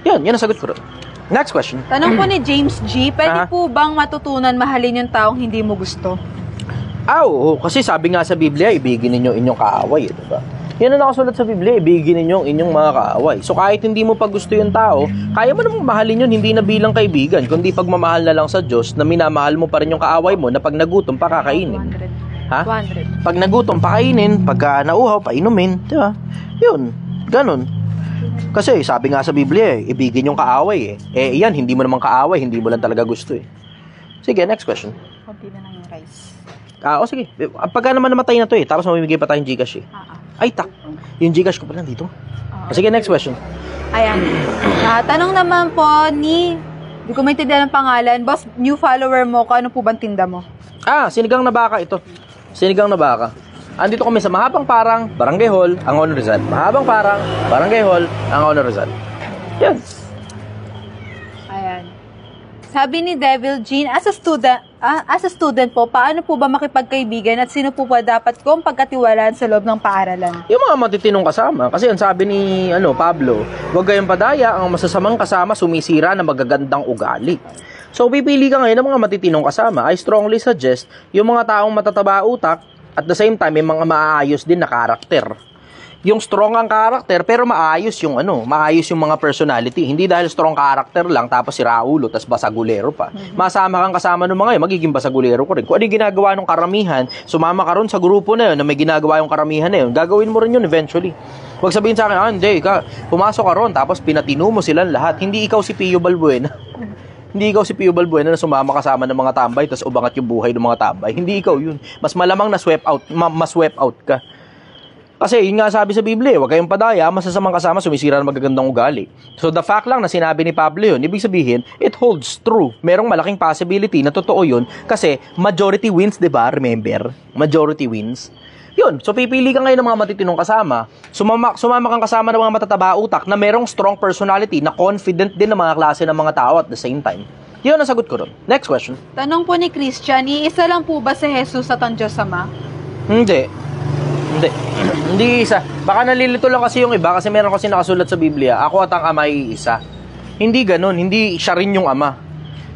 Yun ang sagot ko rin. Next question. Tanong po ni James G, pwede po bang matutunan mahalin yung taong hindi mo gusto? Oo. Kasi sabi nga sa Biblia, ibigin ninyo inyong kaaway. Diba? Yan ang nakasulat sa Biblia, ibigin ninyo inyong mga kaaway. So kahit hindi mo pa gusto yung tao, kaya mo namang mahalin yun, hindi na bilang kaibigan, kundi pagmamahal na lang sa Diyos na minamahal mo pa rin yung kaaway mo na pag nagutom, pakakainin. 100. Ha? 200. Pag nagutom, pakainin. Pagka nauhaw, painumin. Diba? Yun. Ganun. Kasi sabi nga sa Biblia, ibigin yung kaaway eh. Yan, hindi mo naman kaaway, hindi mo lang talaga gusto eh. Sige, next question. Kunti na lang yung rice. Sige. Pagka naman namatay na to eh, tapos mamimigay pa tayong Gcash eh. Ay, yung Gcash ko pala dito. Sige, next question. Ayan. Tanong naman po ni, hindi ko maintindihan ang pangalan, boss, new follower mo ko, ano po bang tinda mo? Sinigang na baka ito. Sinigang na baka. Andito kami sa Mahabang Parang, Barangay Hall, Angono Rizal. Mahabang Parang, Barangay Hall, Angono Rizal. Yan. Ayan. Sabi ni Devil Jean, as a student po, paano po ba makipagkaibigan at sino po ba dapat kong pagkatiwalaan sa loob ng paaralan? Yung mga matitinong kasama. Kasi ang sabi ni Pablo, huwag kayong padaya, ang masasamang kasama sumisira ng magagandang ugali. So, pipili ka ngayon ng mga matitinong kasama. I strongly suggest yung mga taong matataba utak, at the same time, may mga maayos din na karakter. Yung strong ang karakter, pero maayos yung mga personality. Hindi dahil strong karakter lang, tapos si Raulo, tapos basagulero pa. Masama kang kasama ng mga yun, magiging basagulero ko rin. Kung ano yung ginagawa ng karamihan, sumama ka ron sa grupo na yun, na may ginagawa yung karamihan na yun, gagawin mo rin yun eventually. Huwag sabihin sa akin, hindi, pumasok ka ron, tapos pinatino mo silang lahat. Hindi ikaw si Pio Balbuena. Hindi ikaw si Pio Balbuena na sumama kasama ng mga tambay tapos ubangat yung buhay ng mga tambay. Hindi ikaw yun. Mas malamang na sweep out ka. Kasi yun nga sabi sa Biblia, huwag kayong padaya, masasamang kasama sumisira ng magagandang ugali. So the fact lang na sinabi ni Pablo yun, ibig sabihin, it holds true. Merong malaking possibility na totoo yun kasi majority wins, diba? Remember? Majority wins. Yun, so pipili ka ngayon ng mga matitinong kasama. Sumama kang kasama ng mga matataba utak na merong strong personality na confident din ng mga klase ng mga tao at the same time. Yun ang sagot ko ron. Next question. Tanong po ni Christian, iisa lang po ba si Jesus at ang Diyos Ama? Hindi isa. Baka nalilito lang kasi yung iba kasi meron kasi nakasulat sa Biblia, ako at ang Ama ay isa. Hindi ganun, hindi siya rin yung Ama.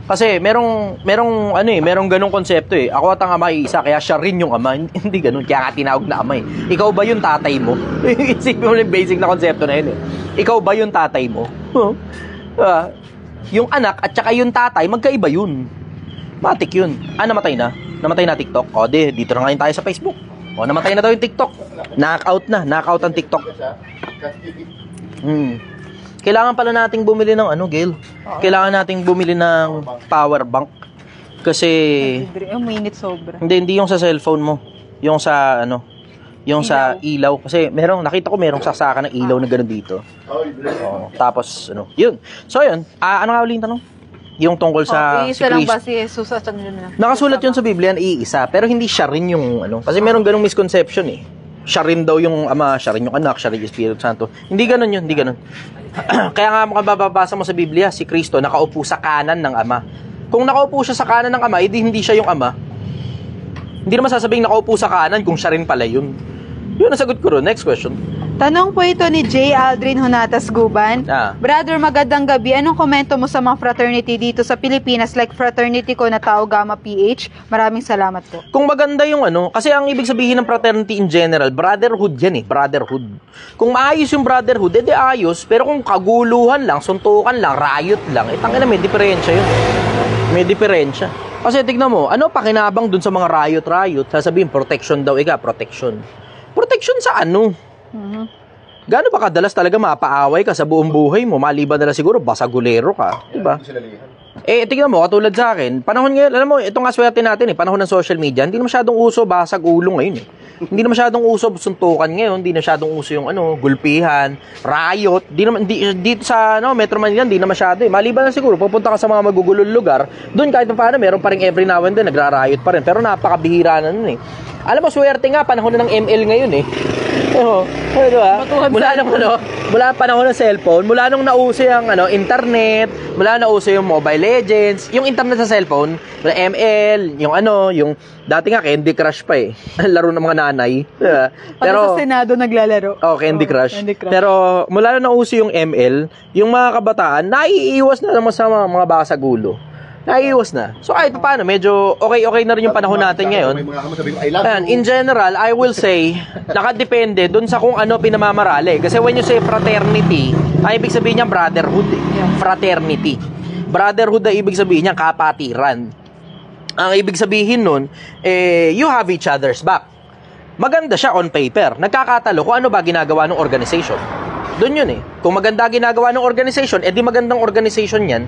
Kasi merong merong ganung konsepto eh. Ako at ang ama ay isa, kaya siya rin yung ama. Hindi ganun, kaya nga tinawag na ama eh. Ikaw ba yung tatay mo? Isipin mo yung basic na konsepto na yun eh. Ikaw ba yung tatay mo? Yung anak at saka yung tatay, magkaiba yun. Matik yun. Namatay na? Namatay na TikTok? O, dito na ngayon tayo sa Facebook. O, namatay na daw yung TikTok. Knockout ang TikTok. Kailangan pala nating bumili ng Gail. Kailangan nating bumili ng power bank. Kasi Mainit sobra. hindi yung sa cellphone mo. Yung sa yung sa ilaw. Kasi nakita ko merong saksakan ng ilaw na gano'n dito. Tapos yun. So yun, ano nga ulit yung tanong? Yung tungkol sa Iisa lang ba si Jesus at nakasulat yun sa Biblia na iisa, pero hindi siya rin yung kasi merong ganung misconception eh. Siya rin daw yung ama, siya rin yung anak, siya rin yung Espiritu Santo. Hindi ganun yun, hindi ganun. Kaya nga mababasa mo sa Biblia, si Kristo nakaupo sa kanan ng ama. Kung nakaupo siya sa kanan ng ama, hindi siya yung ama. Hindi naman sasabing nakaupo sa kanan kung siya rin pala yun. Yun, nasagot ko ron. Next question. Tanong po ito ni J. Aldrin Hunatas Guban. Brother, magandang gabi. Anong komento mo sa mga fraternity dito sa Pilipinas like fraternity ko na Tau Gamma PH? Maraming salamat po. Kung maganda yung kasi ang ibig sabihin ng fraternity in general, brotherhood yan eh, brotherhood. Kung maayos yung brotherhood, edi ayos. Pero kung kaguluhan lang, suntukan lang, riot lang, tangina, may diferensya yun. May diferensya. Kasi tignan mo, pakinabang dun sa mga riot, sasabihin, protection daw, protection. Protection sa ano? Gaano ba kadalas talaga mapaaway ka sa buong buhay mo? Maliban na lang siguro, basagulero ka. Diba? Tingnan mo, katulad sa akin, panahon ngayon, alam mo, ito nga swerte natin panahon ng social media, hindi na masyadong uso basag ulo ngayon Hindi na masyadong uso suntukan ngayon, hindi na masyadong uso yung gulpihan, riot, dito sa Metro Manila, hindi na masyado Maliban na siguro, pupunta ka sa mga magugulong lugar, doon kahit paano, meron pa rin every now and then, nagra-riot pa rin, pero napakabihira na nun Alam mo, swerte nga, panahon na ng ML ngayon diba? Mula panahon ng cellphone, mula nung nauso yung internet, mula nauso yung Mobile Legends, yung internet sa cellphone, ML, yung dati nga Candy Crush pa laro ng mga nanay. Diba? Pero sa Senado naglalaro. Candy Crush. Pero mula na nauso yung ML, yung mga kabataan, naiiwas na naman sa mga basagulo. Naiiwas na. So kahit paano, medyo okay na rin yung panahon natin ngayon. In general, I will say, nakadepende dun sa kung ano pinamamarali. Kasi when you say fraternity, ang ibig sabihin niya brotherhood Fraternity. Brotherhood ay ibig sabihin niya kapatiran. Ang ibig sabihin nun, you have each other's back. Maganda siya on paper. Nagkakatalo kung ano ba ginagawa ng organization. Dun yun Kung maganda ginagawa ng organization, edi magandang organization yan.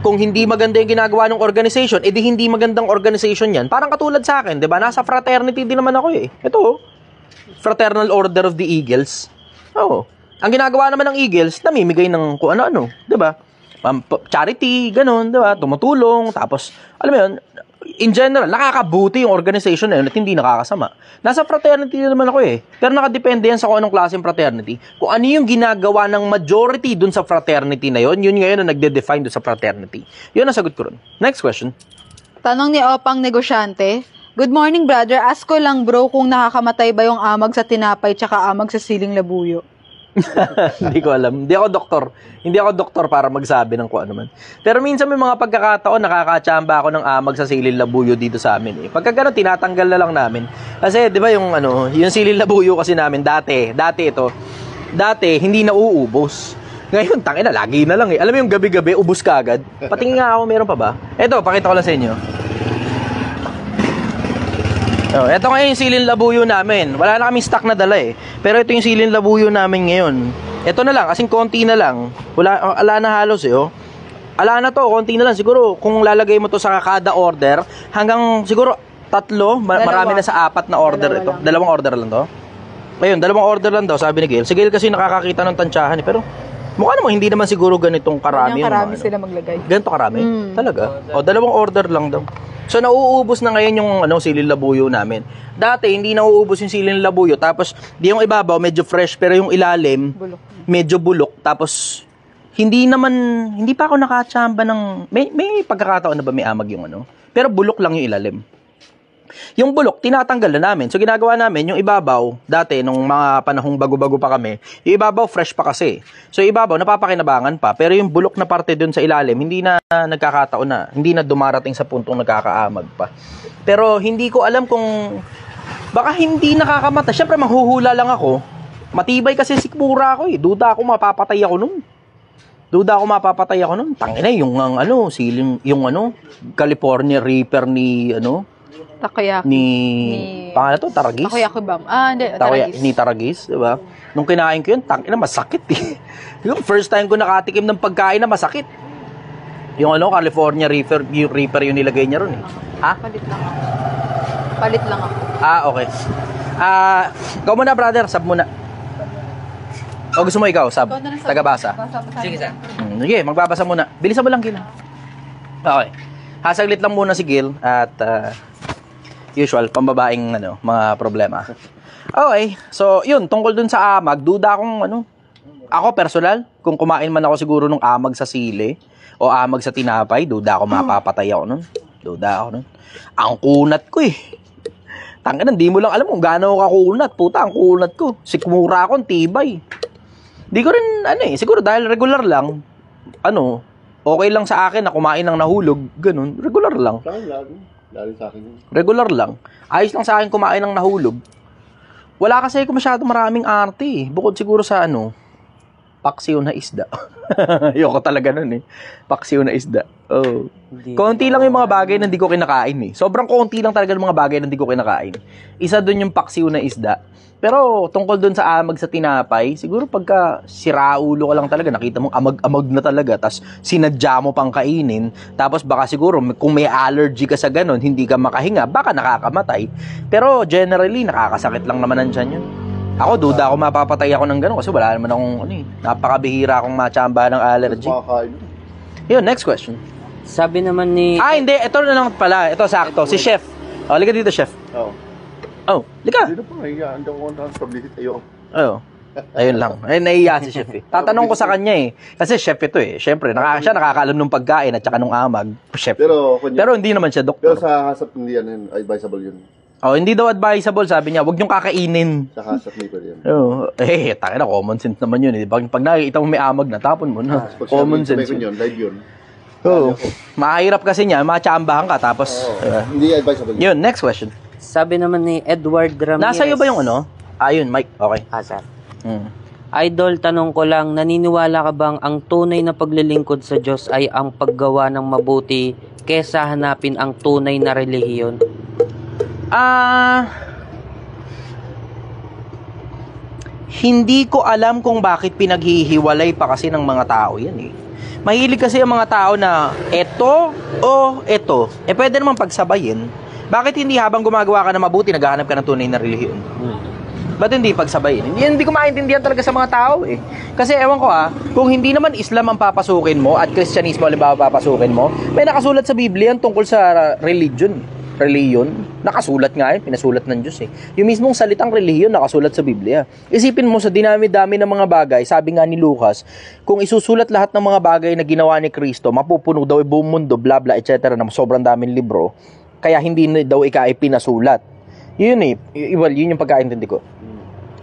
Kung hindi maganda yung ginagawa ng organization, edi hindi magandang organization yan. Parang katulad sa akin, di ba? Nasa fraternity din naman ako Ito, Fraternal Order of the Eagles. Ang ginagawa naman ng Eagles, namimigay ng kung ano-ano, di ba? Charity, ganun, di ba? Tumutulong, tapos, alam mo yun, in general, nakakabuti yung organization na yun at hindi nakakasama. Nasa fraternity naman ako Pero nakadepende yan sa kung anong klaseng fraternity. Kung ano yung ginagawa ng majority dun sa fraternity na yun ngayon na nagde-define dun sa fraternity. Yun ang sagot ko ron. Next question. Tanong ni Opang Negosyante. Good morning, brother. Ask ko lang, bro, kung nakakamatay ba yung amag sa tinapay tsaka amag sa siling labuyo? Hindi ko alam. Hindi ako doktor para magsabi ng kung ano man. Pero minsan may mga pagkakataon nakakatsamba ako ng amag sa silil labuyo dito sa amin Pagka gano'n, tinatanggal na lang namin. Kasi 'di ba yung silil labuyo kasi namin dati hindi na uubos. Ngayon tangina lagi na lang Alam mo yung gabi-gabi ubos kaagad. Patingin nga ako, meron pa ba? Ito, pakita ko lang sa inyo. Ito nga yung silin labuyo namin. Wala na kaming stock na dala Pero ito yung silin labuyo namin ngayon. Ito na lang, kasing konti na lang. Wala na halos Ala na to, konti na lang. Siguro kung lalagay mo to sa kada order, hanggang siguro 3, marami na sa 4 na order ito. Dalawang order lang to. Ayun, 2 order lang daw, sabi ni Gail. Si Gail kasi nakakakita ng tansyahan Pero mukha naman, hindi naman siguro ganitong karami. Karami sila maglagay. Ganito karami? Talaga? 2 order lang daw. So nauubos na ngayon yung silin labuyo namin. Dati hindi nauubos yung silin labuyo, tapos di yung ibabaw medyo fresh pero yung ilalim medyo bulok. Tapos hindi pa ako nakatsamba ng may pagkakataon na ba may amag yung Pero bulok lang yung ilalim. Yung bulok, tinatanggal na namin. So, ginagawa namin, yung ibabaw, dati, nung mga panahong bago-bago pa kami, yung ibabaw, fresh pa kasi. So, yung ibabaw, napapakinabangan pa. Pero yung bulok na parte dun sa ilalim, hindi na nagkakataon na. Hindi na dumarating sa puntong nagkakaamag pa. Pero, hindi ko alam kung, baka hindi nakakamata. Siyempre, manghuhula lang ako. Matibay kasi sikmura ako eh. Duda ako mapapatay ako nun. Tangina, yung California Reaper ni, Takoyaki. pangalan to, Taragis? Takoyaki ba? Hindi. Taragis. Ni Taragis, di ba? Nung kinain ko yun, tangina, masakit eh. Yung first time ko nakatikim ng pagkain na masakit. Yung California Reaper, yung Reaper yung nilagay niya ron eh. Ha? Palit lang ako. Okay. Ikaw muna, brother, sub muna. O gusto mo ikaw, sub? Ikaw na lang, sub. Tagabasa. Sige, sir. Sige, magbabasa muna. Bilisan mo lang, Gil. Okay. Hasaglit lang muna si Gil at usual, pambabaing mga problema. Okay, so yun, tungkol dun sa amag, duda akong ako personal, kung kumain man ako siguro nung amag sa sili o amag sa tinapay, duda ako mapapatay ako nun. Ang kunat ko eh. Tangina, hindi mo lang alam kung gaano kakunat. Puta, ang kunat ko. Sikmura ako, tibay. Di ko rin, siguro dahil regular lang, okay lang sa akin na kumain ng nahulog, ganun, regular lang. Lalo sa akin yun. Regular lang. Ayos lang sa akin kumain ng nahulog. Wala kasi ako masyado maraming arte eh. Bukod siguro sa paksiw na isda. Ayoko talaga nun eh. Paksiw na isda. Oh. Konti lang yung mga bagay na hindi ko kinakain eh. Sobrang konti lang talaga yung mga bagay na hindi ko kinakain. Isa dun yung paksiw na isda. Pero tungkol dun sa amag sa tinapay, siguro pagka siraulo ka lang talaga, nakita mong amag-amag na talaga, tapos sinadya mo pang kainin, tapos baka siguro kung may allergy ka sa ganun, hindi ka makahinga, baka nakakamatay. Pero generally, nakakasakit lang naman ang tiyan yun. Ako, duda ako mapapatay ako ng ganun kasi wala naman akong napakabihira akong machamba ng allergy. Yun, next question. Sabi naman ni... Hindi, ito na lang pala. Ito, sakto. Si Chef. Liga dito, Chef. Liga. Dito pa, hindi ako ang publicity. Ayun lang. Naiiya si Chef eh. Tatanong ko sa kanya eh. Kasi Chef ito eh. Siyempre, siya nakakaalam ng pagkain at saka nung amag. Chef. Pero hindi naman siya doktor. Pero sa hasap, hindi yan, advisable yun. Hindi daw advisable, sabi niya. Huwag niyong kakainin. Sa hasap, hindi pa yun. Tayo na, common sense naman yun eh. Pag nakikita mo may amag na, tapon mo na. Common sense. Yun, live yun. Mahirap kasi niya, machambahan ka, tapos... Hindi advisable Yun, next question. Sabi naman ni Edward Ramirez. Nasa iyo ba yung yun, Mike. Okay. Sir. Idol, tanong ko lang, naniniwala ka bang ang tunay na paglilingkod sa Diyos ay ang paggawa ng mabuti kesa hanapin ang tunay na relihiyon? Hindi ko alam kung bakit pinaghihiwalay pa kasi ng mga tao yan eh. Mahilig kasi ang mga tao na eto o eto. Pwede naman pagsabayin. Bakit hindi habang gumagawa ka na mabuti, naghahanap ka ng tunay na relihiyon? Ba't hindi pagsabayin? Hindi ko maintindihan talaga sa mga tao eh. Kasi ewan ko kung hindi naman Islam ang papasukin mo at Kristyanismo halimbawa papasukin mo, may nakasulat sa Biblia tungkol sa religion. Nakasulat nga pinasulat ng Diyos eh. Yung mismong salitang relihiyon nakasulat sa Biblia. Isipin mo sa dinami-dami ng mga bagay, sabi nga ni Lucas, kung isusulat lahat ng mga bagay na ginawa ni Kristo, mapupuno daw buong mundo, bla bla, etc. na sobrang daming libro, kaya hindi na daw pinasulat. Yun yun yung pagkaintindi ko.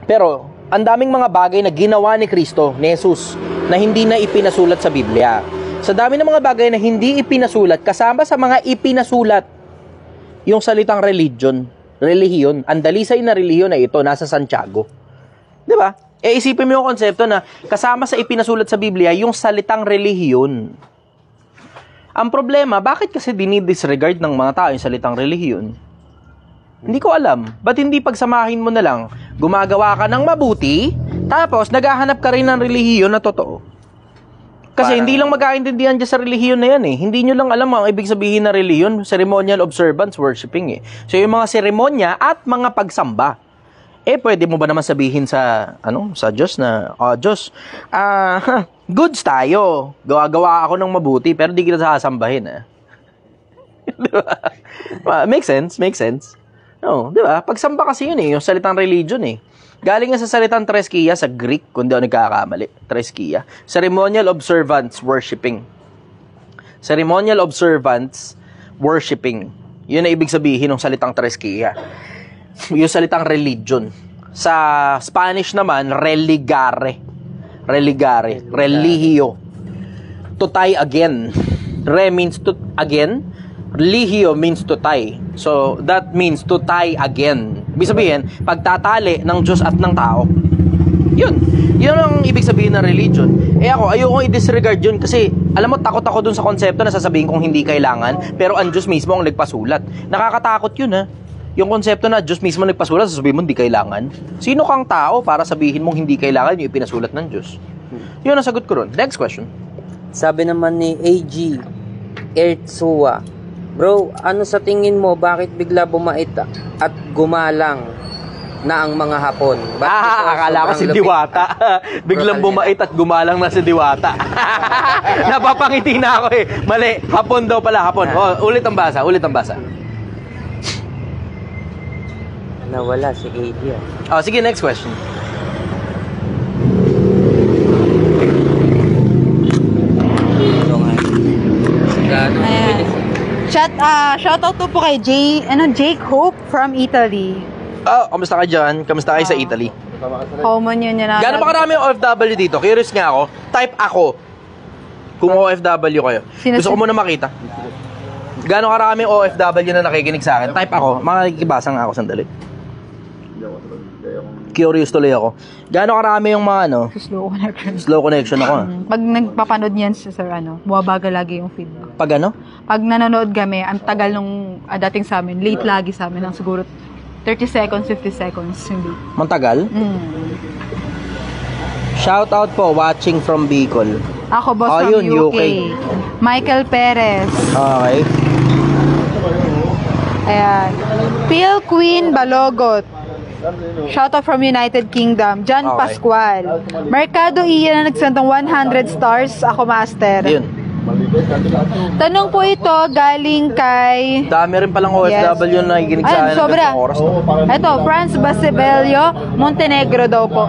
Pero, ang daming mga bagay na ginawa ni Kristo, ni Jesus, na hindi na ipinasulat sa Biblia. Sa dami ng mga bagay na hindi ipinasulat, kasama sa mga ipinasulat, yung salitang relihiyon, ang dalisay na relihiyon na ito, nasa Santiago. Di ba? Isipin mo yung konsepto na kasama sa ipinasulat sa Biblia, yung salitang relihiyon. Ang problema, bakit kasi dinidisregard ng mga tao yung salitang relihiyon? Hindi ko alam. Ba't hindi pagsamahin mo na lang, gumagawa ka ng mabuti, tapos naghahanap ka rin ng relihiyon na totoo? Kasi hindi lang magkaintindihan dyan sa relihiyon na yan eh. Hindi nyo lang alam ang ibig sabihin na relihiyon, ceremonial observance, worshiping eh. So yung mga seremonya at mga pagsamba. Pwede mo ba naman sabihin sa Diyos na, Diyos, goods tayo. Gawa ako ng mabuti, pero di kita sasambahin Diba? Make sense. No, di ba? Pagsamba kasi yun yung salitang religion Galing nga sa salitang treskia sa Greek, kung di ako nagkakamali. Treskia. Ceremonial observance, worshiping. Ceremonial observance, worshiping. Yun ang ibig sabihin ng salitang treskia. Yung salitang religion. Sa Spanish naman, religare. Religare. Religio. To tie again. Re means to again. Religio means to tie. So, that means to tie again. Ibig sabihin, pagtatali ng Diyos at ng tao. Yun. Yun ang ibig sabihin ng religion. Ako, ayoko i-disregard yun kasi, alam mo, takot ako dun sa konsepto na sasabihin kong hindi kailangan, pero ang Diyos mismo ang nagpasulat. Nakakatakot yun, ha? Yung konsepto na Diyos mismo nagpasulat, sasabihin mo hindi kailangan. Sino kang tao para sabihin mong hindi kailangan yung ipinasulat ng Diyos? Yun ang sagot ko ron. Next question. Sabi naman ni AG Ertsua, bro, ano sa tingin mo, bakit bigla bumait at gumalang na ang mga Hapon? Akala ko si Diwata. Biglang bumait at gumalang na si Diwata. Napapangiti na ako eh. Mali. Hapon daw pala, hapon. Ulit ang basa, ulit ang basa. Nawala si AG. Sige, next question. Ito nga. Gano'n. Ayan. Shout out to po kay Jake Hope from Italy. Kamusta ka dyan? Kamusta kayo sa Italy? Common yun yun. Gano'n ba karami yung OFW dito? Curious nga ako. Type ako. Kung OFW kayo. Gusto ko muna makita. Gano'n karami yung OFW na nakikinig sa akin? Type ako. Makikibasa nga ako sandali. Curious tuloy ako. Gano'n karami yung mga Slow connection. slow connection ako. Pag nagpapanood niyan sa sir, buwabagal lagi yung feed. Pag ano? Pag nanonood kami, ang tagal nung dating sa amin, late lagi sa amin, ng siguro 30 seconds, 50 seconds, hindi. Mantagal? Shout out po, watching from Bicol. Ako, boss from yun, UK. UK. Michael Perez. Okay. Ayan. Phil Queen Balogot. Shout out from United Kingdom. John Okay. Pascual. Mercado Ian na nagsentong 100 stars. Ako, master. Yun. Tanong po ito galing kay... Dami rin palang OFW na nakikinig sa akin. sobra. ng oras to. Ito, Franz Basibelio, Montenegro daw po.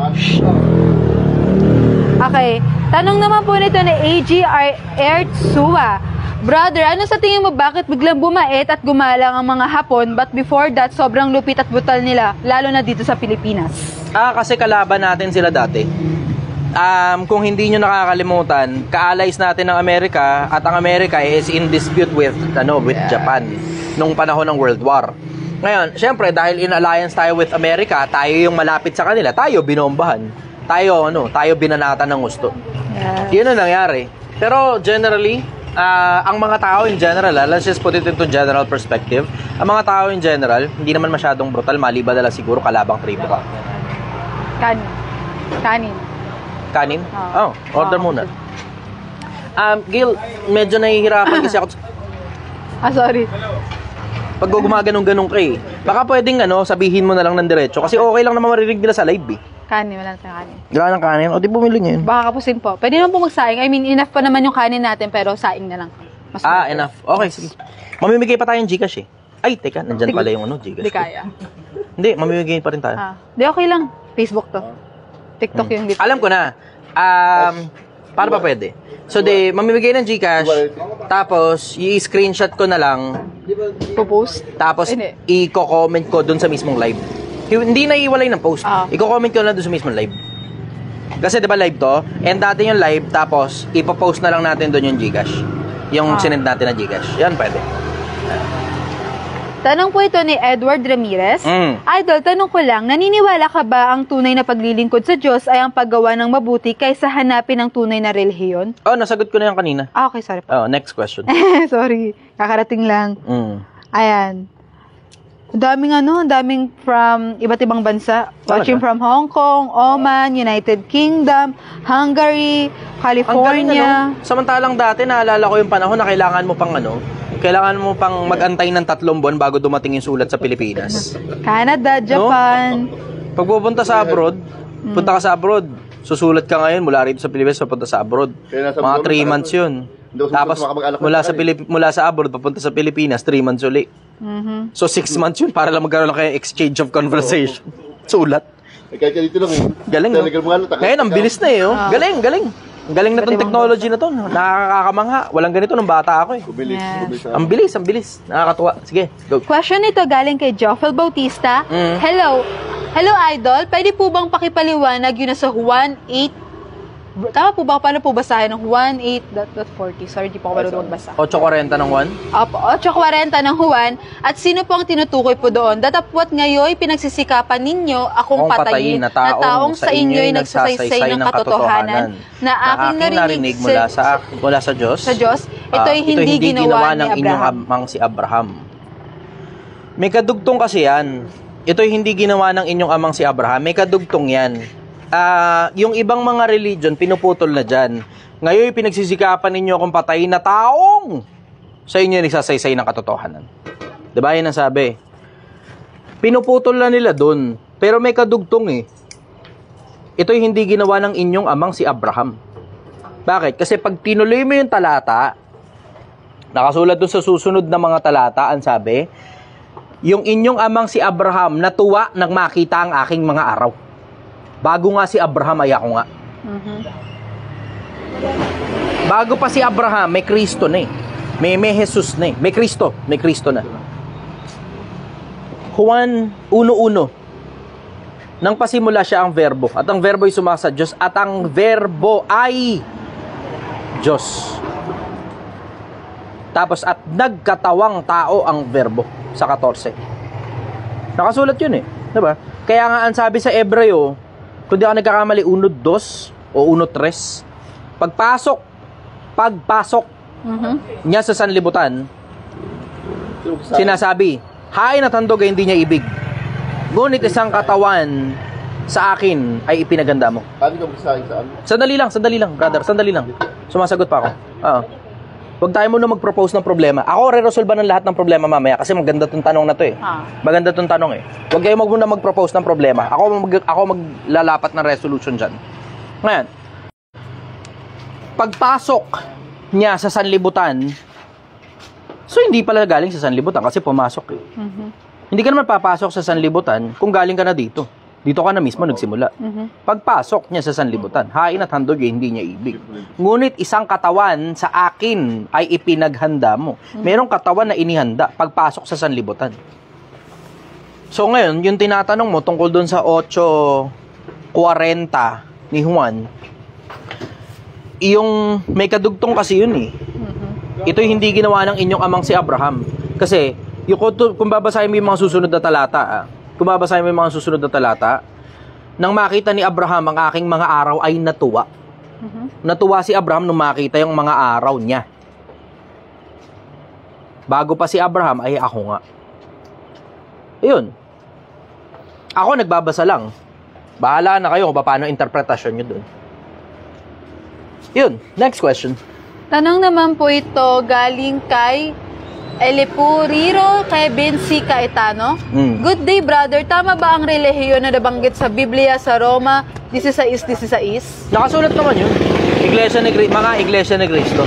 Okay. Tanong naman po nito ni AGR Ertsua. Brother, ano sa tingin mo bakit biglang bumait at gumalang ang mga Hapon but before that, sobrang lupit at brutal nila, lalo na dito sa Pilipinas? Kasi kalaban natin sila dati. Kung hindi nyo nakakalimutan, ka-allies natin ng Amerika at ang Amerika is in dispute with Japan nung panahon ng World War. Ngayon, syempre dahil in alliance tayo with Amerika, tayo yung malapit sa kanila, tayo binombahan. Tayo binanatan ng gusto. Yun ang nangyari. Pero generally, ang mga tao in general, let's just put it into general perspective, ang mga tao in general, hindi naman masyadong brutal, maliban na lang siguro kalabang tribo ka. Kanin. Kanin? Order muna. Gil, medyo nahihirapan kasi ako. Sorry. Pag gumaganong-ganong ka eh. Baka pwedeng sabihin mo na lang ng diretso. Kasi okay lang naman marinig nila sa live eh. Kanin, wala na kanin. Wala ng kanin? O di bumili ngayon. Baka kapusin po. Pwede naman po magsaing. I mean, enough pa naman yung kanin natin, pero saing na lang. Mas Enough. Okay, sige. Mamimigay pa tayong Gcash eh. Ay, teka, nandyan pala yung Gcash. Hindi kaya. Hindi, mamimigay pa rin tayo. Di okay lang. Facebook to. TikTok yung dito. Alam ko na. Paano ba pwede? So, mamimigay ng Gcash, tapos, i-screenshot ko na lang, Post. tapos, Hindi. i-comment ko dun sa mismong live. Hindi na iwalay ng post. I-comment ko na dun sa mismong live. Kasi, di ba live to? And dati yung live, tapos, ipopost na lang natin dun yung Gcash. Yung sinend natin na Gcash. Yan, pwede. Tanong po ito ni Edward Ramirez. Idol, tanong ko lang, naniniwala ka ba ang tunay na paglilingkod sa Diyos ay ang paggawa ng mabuti kaysa hanapin ang tunay na relihiyon? Nasagot ko na yan kanina. Okay, sorry po. Next question. Sorry, kakarating lang. Ayan. Ang daming from iba't ibang bansa. Watching from Hong Kong, Oman, United Kingdom, Hungary, California. Ang galing, samantalang dati, naalala ko yung panahon na kailangan mo pang mag-antay ng 3 buwan bago dumating yung sulat sa Pilipinas. Canada, Japan. Pag pupunta sa abroad, punta ka sa abroad, susulat ka ngayon mula rito sa Pilipinas, papunta sa abroad. Mga 3 months yun. Tapos, mula sa abroad, papunta sa Pilipinas, 3 months uli. So, 6 months yun para lang magkaroon kayo exchange of conversation. Sulat. Kahit dito lang eh. Galing, no? Ngayon, ang bilis na eh. Galing. Ang galing na tong technology na to. Nakakakamangha. Walang ganito nung bata ako eh. Kubilis. Yes. Kubilis. Ang bilis, ang bilis. Nakakatuwa. Sige, go. Question ito galing kay Joffel Bautista. Hello. Hello, Idol. Pwede po bang pakipaliwanag yun na sa Juan 8? Tama po ba? Paano po basahin ng Juan 8.40? Sorry, di po ako marunong magbasa. 8.40 ng 1? Opo, 8.40 ng Juan. At sino po ang tinutukoy po doon? Datapwat ngayon, pinagsisikapan ninyo akong patayin na taong sa inyo'y nagsasaysay ng katotohanan na aking narinig mula sa Diyos. Sa Diyos. Ito'y hindi ginawa ng ni inyong Abraham. amang si Abraham. May kadugtong kasi yan. Ito'y hindi ginawa ng inyong amang si Abraham. May kadugtong yan. Yung ibang mga religion, pinuputol na dyan. Ngayon, pinagsisikapan ninyo akong patayin na taong sa inyo nagsasaysay ng katotohanan. Diba yun ang sabi? Pinuputol na nila dun. Pero may kadugtong eh. Ito'y hindi ginawa ng inyong amang si Abraham. Bakit? Kasi pag tinuloy mo yung talata, nakasulat dun sa susunod na mga talata, ang sabi, yung inyong amang si Abraham natuwa nang makita ang aking mga araw. Bago nga si Abraham, ay ako nga. Bago pa si Abraham, may Kristo na eh. May Jesus na eh. May Kristo na. Juan 1:1. Nang pasimula siya ang verbo. At ang verbo ay sumasa Diyos. At ang verbo ay Diyos. Tapos, at nagkatawang tao ang verbo sa 14. Nakasulat yun eh. Diba? Kaya nga ang sabi sa Ebreo, kung di ako nagkakamali, 1:2 o 1:3, pagpasok niya sa sanlibutan, sinasabi, hain at handog ay hindi niya ibig. Ngunit isang katawan sa akin ay ipinaganda mo. Paano ka magsasabi sa amin? Sandali lang, brother, sandali lang. Sumasagot pa ako. Huwag tayo muna mag-propose ng problema. Ako re-resolve ng lahat ng problema mamaya kasi maganda tong tanong na to eh. Maganda tong tanong eh. Huwag kayo muna mag-propose ng problema. Ako maglalapat ng resolution dyan. Ngayon, pagpasok niya sa sanlibutan, so hindi pala galing sa sanlibutan kasi pumasok eh. Hindi ka naman papasok sa sanlibutan kung galing ka na dito. Dito ka na mismo nagsimula. Pagpasok niya sa sanlibutan, hain at handog ay hindi niya ibig. Ngunit isang katawan sa akin ay ipinaghanda mo. Merong katawan na inihanda pagpasok sa sanlibutan. So ngayon, yung tinatanong mo tungkol dun sa 8:40 ni Juan, yung may kadugtong kasi yun eh. Ito'y hindi ginawa ng inyong amang si Abraham. Kasi, kung babasahin mo yung mga susunod na talata, nang makita ni Abraham ang aking mga araw ay natuwa. Natuwa si Abraham nung makita yung mga araw niya. Bago pa si Abraham ay ako nga. Ayun. Ako nagbabasa lang. Bahala na kayo kung paano interpretasyon nyo dun. Yun. Next question. Tanong naman po ito galing kay Elipuriro Kevin C. Caetano. Good day, brother. Tama ba ang relihiyon na nabanggit sa Biblia sa Roma 16:16? Nakasulat naman yun. Mga Iglesia ni Cristo.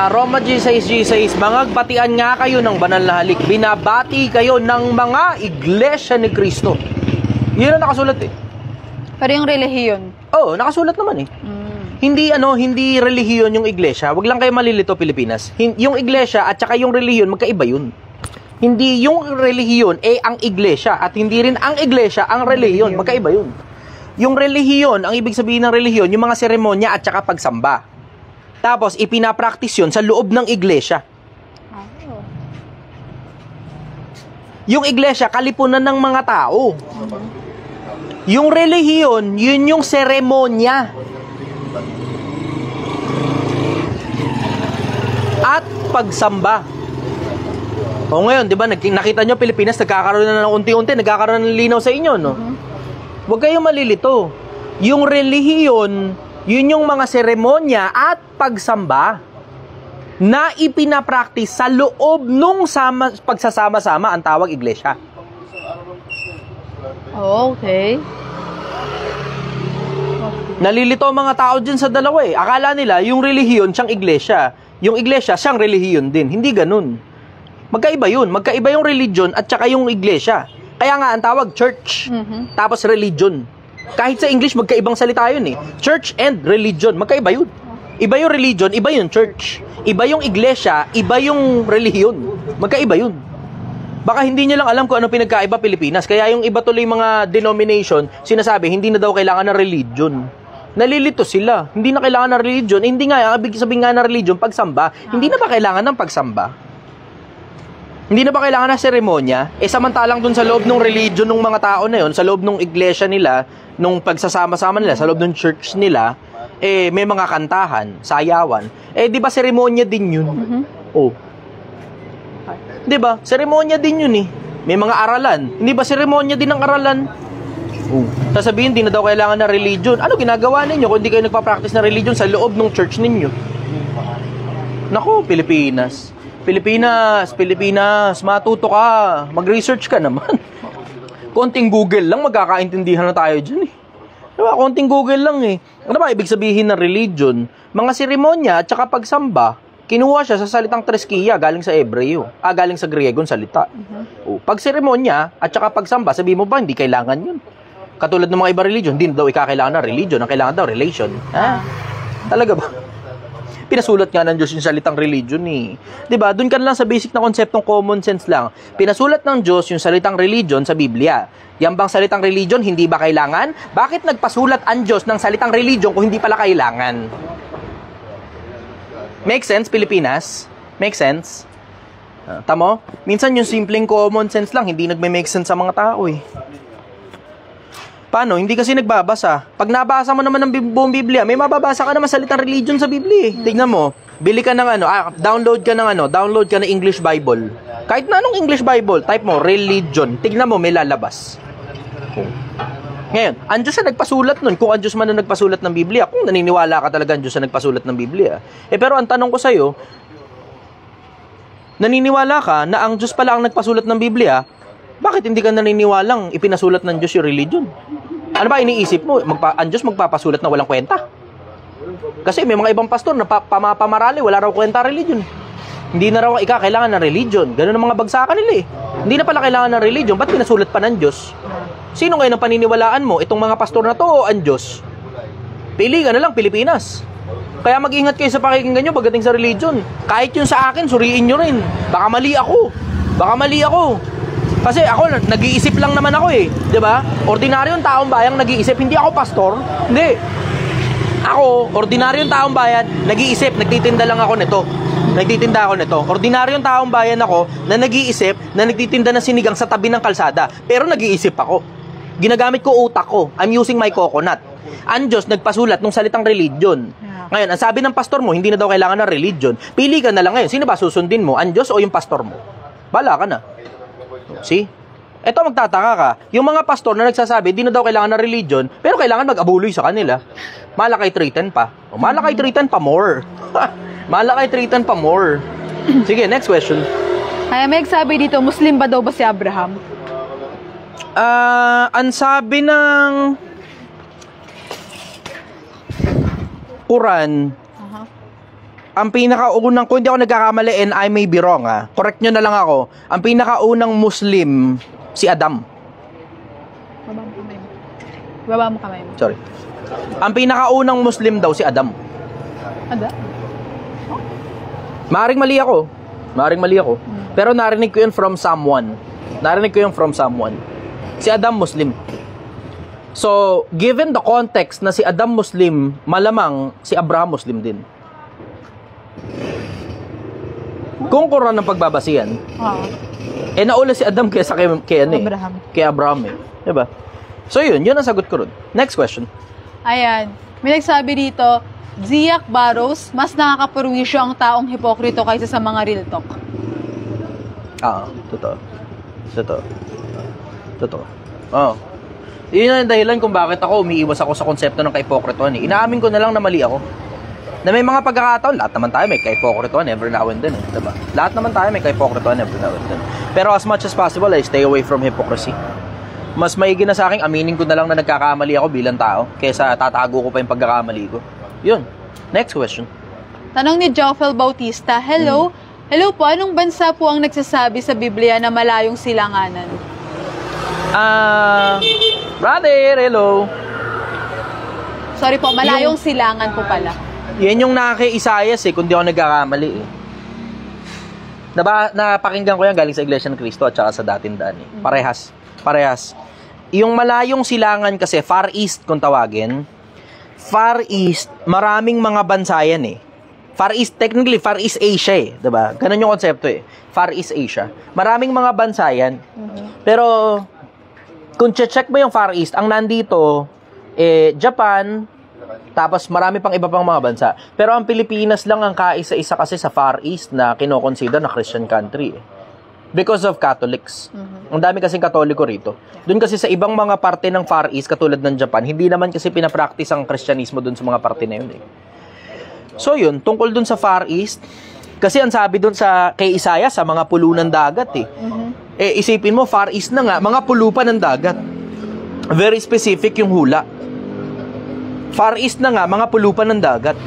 Roma 16:16, mga batian nga kayo ng banal na halik. Binabati kayo ng mga Iglesia ni Cristo. Yun ang nakasulat eh. Pero yung relihiyon? Oo, nakasulat naman eh. Hindi relihiyon yung iglesia. Wag lang kayo malilito, Pilipinas. Yung iglesia at saka yung relihiyon, magkaiba yun. Hindi yung relihiyon ang iglesia at hindi rin ang iglesia ang relihiyon. Magkaiba yun. Yung relihiyon, ang ibig sabihin ng relihiyon, yung mga seremonya at saka pagsamba. Tapos ipinapractice yun sa loob ng iglesia. Yung iglesia, kalipunan ng mga tao. Yung relihiyon, yun yung seremonya. At pagsamba. O ngayon, di ba, nakita nyo Pilipinas, nagkakaroon na ng unti-unti, nagkakaroon ng linaw sa inyo, no? Huwag kayong malilito. Yung relihiyon, yun yung mga seremonya at pagsamba na ipinapractice sa loob nung pagsasama-sama ang tawag iglesia. Okay. Nalilito ang mga tao dyan sa dalawa eh. Akala nila, yung relihiyon siyang iglesia. Yung iglesia siyang relihiyon din. Hindi ganun. Magkaiba yun. Magkaiba yung religion at saka yung iglesia. Kaya nga, ang tawag church. Tapos religion. Kahit sa English, magkaibang salita yun eh. Church and religion, magkaiba yun. Iba yung religion, iba yung church. Iba yung iglesia, iba yung relihiyon. Magkaiba yun. Baka hindi nyo lang alam kung ano pinagkaiba Pilipinas. Kaya yung iba tuloy mga denomination, sinasabi, hindi na daw kailangan ng religion. Nalilito sila. Hindi na kailangan ng religion. Eh, hindi nga, ang ibig sabihin nga ng religion, pagsamba. Hindi na ba kailangan ng pagsamba? Hindi na ba kailangan ng seremonya? Eh, samantalang dun sa loob ng religion ng mga tao na yun, sa loob ng iglesia nila, nung pagsasama-sama nila, sa loob ng church nila, eh, may mga kantahan, sayawan. Eh, di ba seremonya din yun? Oh. Di ba? Seremonya din yun eh. May mga aralan. Hindi ba seremonya din ng aralan? Sasabihin, di na daw kailangan ng religion. Ano ginagawa ninyo kung hindi kayo nagpa-practice ng religion sa loob ng church ninyo? Naku, Pilipinas. Pilipinas, matuto ka. Mag-research ka naman. Konting Google lang, magkakaintindihan na tayo dyan eh. Diba? Konting Google lang eh. Ano ba ibig sabihin ng religion? Mga seremonya at saka pagsamba. Kinuha siya sa salitang treskiya, galing sa Hebreo. Galing sa Griegong salita. Pag seremonya at saka pagsamba, sabihin mo ba, hindi kailangan yun. Katulad ng mga iba religion, hindi daw ikakailangan ng religion, ang kailangan daw relation. Talaga ba? Pinasulat nga ng Diyos yung salitang religion eh. Diba? Doon ka na lang sa basic na konseptong common sense lang. Pinasulat ng Diyos yung salitang religion sa Biblia. Yan bang salitang religion, hindi ba kailangan? Bakit nagpasulat ang Diyos ng salitang religion kung hindi pala kailangan? Make sense, Pilipinas? Make sense? Tamo? Minsan yung simpleng common sense lang, hindi nagme-make sense sa mga tao eh. Paano? Hindi kasi nagbabasa. Pag nabasa mo naman ng buong Biblia, may mababasa ka naman salitang religion sa Biblia eh. Tignan mo, bili ka ng download ka ng English Bible. Kahit na anong English Bible, type mo, religion. Tignan mo, may lalabas. Ngayon, ang Diyos na nagpasulat nun, kung ang Diyos man na nagpasulat ng Biblia, kung naniniwala ka talaga ang Diyos na nagpasulat ng Biblia. Pero ang tanong ko sa'yo, naniniwala ka na ang Diyos pala ang nagpasulat ng Biblia, bakit hindi ka naniniwalang ipinasulat ng Diyos yung religion? Ano ba iniisip mo? Ang Diyos magpapasulat na walang kwenta? Kasi may mga ibang pastor na pamarali, wala raw kwenta religion. Hindi na raw kailangan ng religion. Ganun ang mga bagsakan nila eh. Hindi na pala kailangan ng religion, ba't pinasulat pa ng Diyos? Sino ngayon ang paniniwalaan mo? Itong mga pastor na to o ang Diyos? Pili ka na lang, Pilipinas. Kaya mag-ingat kayo sa pakikinggan nyo pagdating sa religion. Kahit yun sa akin, suriin nyo rin. Baka mali ako. Kasi ako, nag-iisip lang naman ako eh. Diba? Ordinaryong taong bayang nag-iisip. Hindi ako pastor. Hindi. Ako, ordinaryong taong bayan, nag-iisip. Nagtitinda ako nito. Ordinaryong taong bayan ako na nag-iisip, na nagtitinda ng sinigang sa tabi ng kalsada. Pero nag-iisip ako. Ginagamit ko utak ko. I'm using my coconut. Ang Diyos nagpasulat ng salitang religion. Ngayon, ang sabi ng pastor mo, hindi na daw kailangan ng religion. Pili ka na lang ngayon. Sino ba susundin mo? Ang Diyos o yung pastor mo? Bala ka na. See? Eto, magtataka ka. Yung mga pastor na nagsasabi, hindi na daw kailangan ng religion, pero kailangan mag-abuloy sa kanila. Malakay 310 pa. O, Malakay 310 pa more. Malakay 310 pa more. Sige, next question. Kaya may nagsabi dito, Muslim ba daw ba si Abraham? Ang sabi ng Quran, ang pinakaunang, kung hindi ako nagkakamali and I may be wrong correct nyo na lang ako, ang pinakaunang Muslim, si Adam. Baba mo kamay mo. Sorry. Ang pinakaunang Muslim daw si Adam. Ada? Maaring mali ako. Pero narinig ko yun from someone. Si Adam Muslim. So, given the context na si Adam Muslim, malamang si Abraham Muslim din. Kung Quran ang pagbabasihan, nauna si Adam kaysa kay Abraham eh. Diba? So yun ang sagot ko ron. Next question. Ayan. May nagsabi dito, Ziak Barros, mas nakakaperwisyo ang taong hipokrito kaysa sa mga real talk. Totoo. Yun ang dahilan kung bakit ako umiiwas ako sa konsepto ng kaipokritoan eh. Inaamin ko na lang na mali ako. Na may mga pagkakataon, lahat naman tayo may kaipokritoan every now and then eh. Diba? Lahat naman tayo may kaipokritoan every now and then. Pero as much as possible, I stay away from hypocrisy. Mas maigi na sa akin, aminin ko na lang na nagkakamali ako bilang tao kaysa tatago ko pa yung pagkakamali ko. Yun. Next question. Tanong ni Joffel Bautista, Hello po, anong bansa po ang nagsasabi sa Biblia na malayong silanganan? Brother, hello. Sorry po, malayong silangan po pala. Yan yung kay Isaias kung di ako nagkakamali Napakinggan ko yan galing sa Iglesia ng Cristo at saka sa dating daan Parehas. Yung malayong silangan kasi, Far East kung tawagin. Far East, maraming mga bansa yan Far East, technically, Far East Asia diba? Ganun yung konsepto Far East Asia. Maraming mga bansa yan. Pero, kung check mo yung Far East, ang nandito, Japan, tapos marami pang iba pang mga bansa. Pero ang Pilipinas lang ang kaisa-isa kasi sa Far East na kinoconsider na Christian country because of Catholics. Ang dami kasing Katoliko rito. Doon kasi sa ibang mga parte ng Far East, katulad ng Japan, hindi naman kasi pinapractice ang Kristyanismo doon sa mga parte na yun So yun, tungkol doon sa Far East, kasi ang sabi doon kay Isaiah, sa mga pulo ng dagat isipin mo, Far East na nga, mga pulo pa ng dagat. Very specific yung hula. Far East na nga, mga pulupan ng dagat.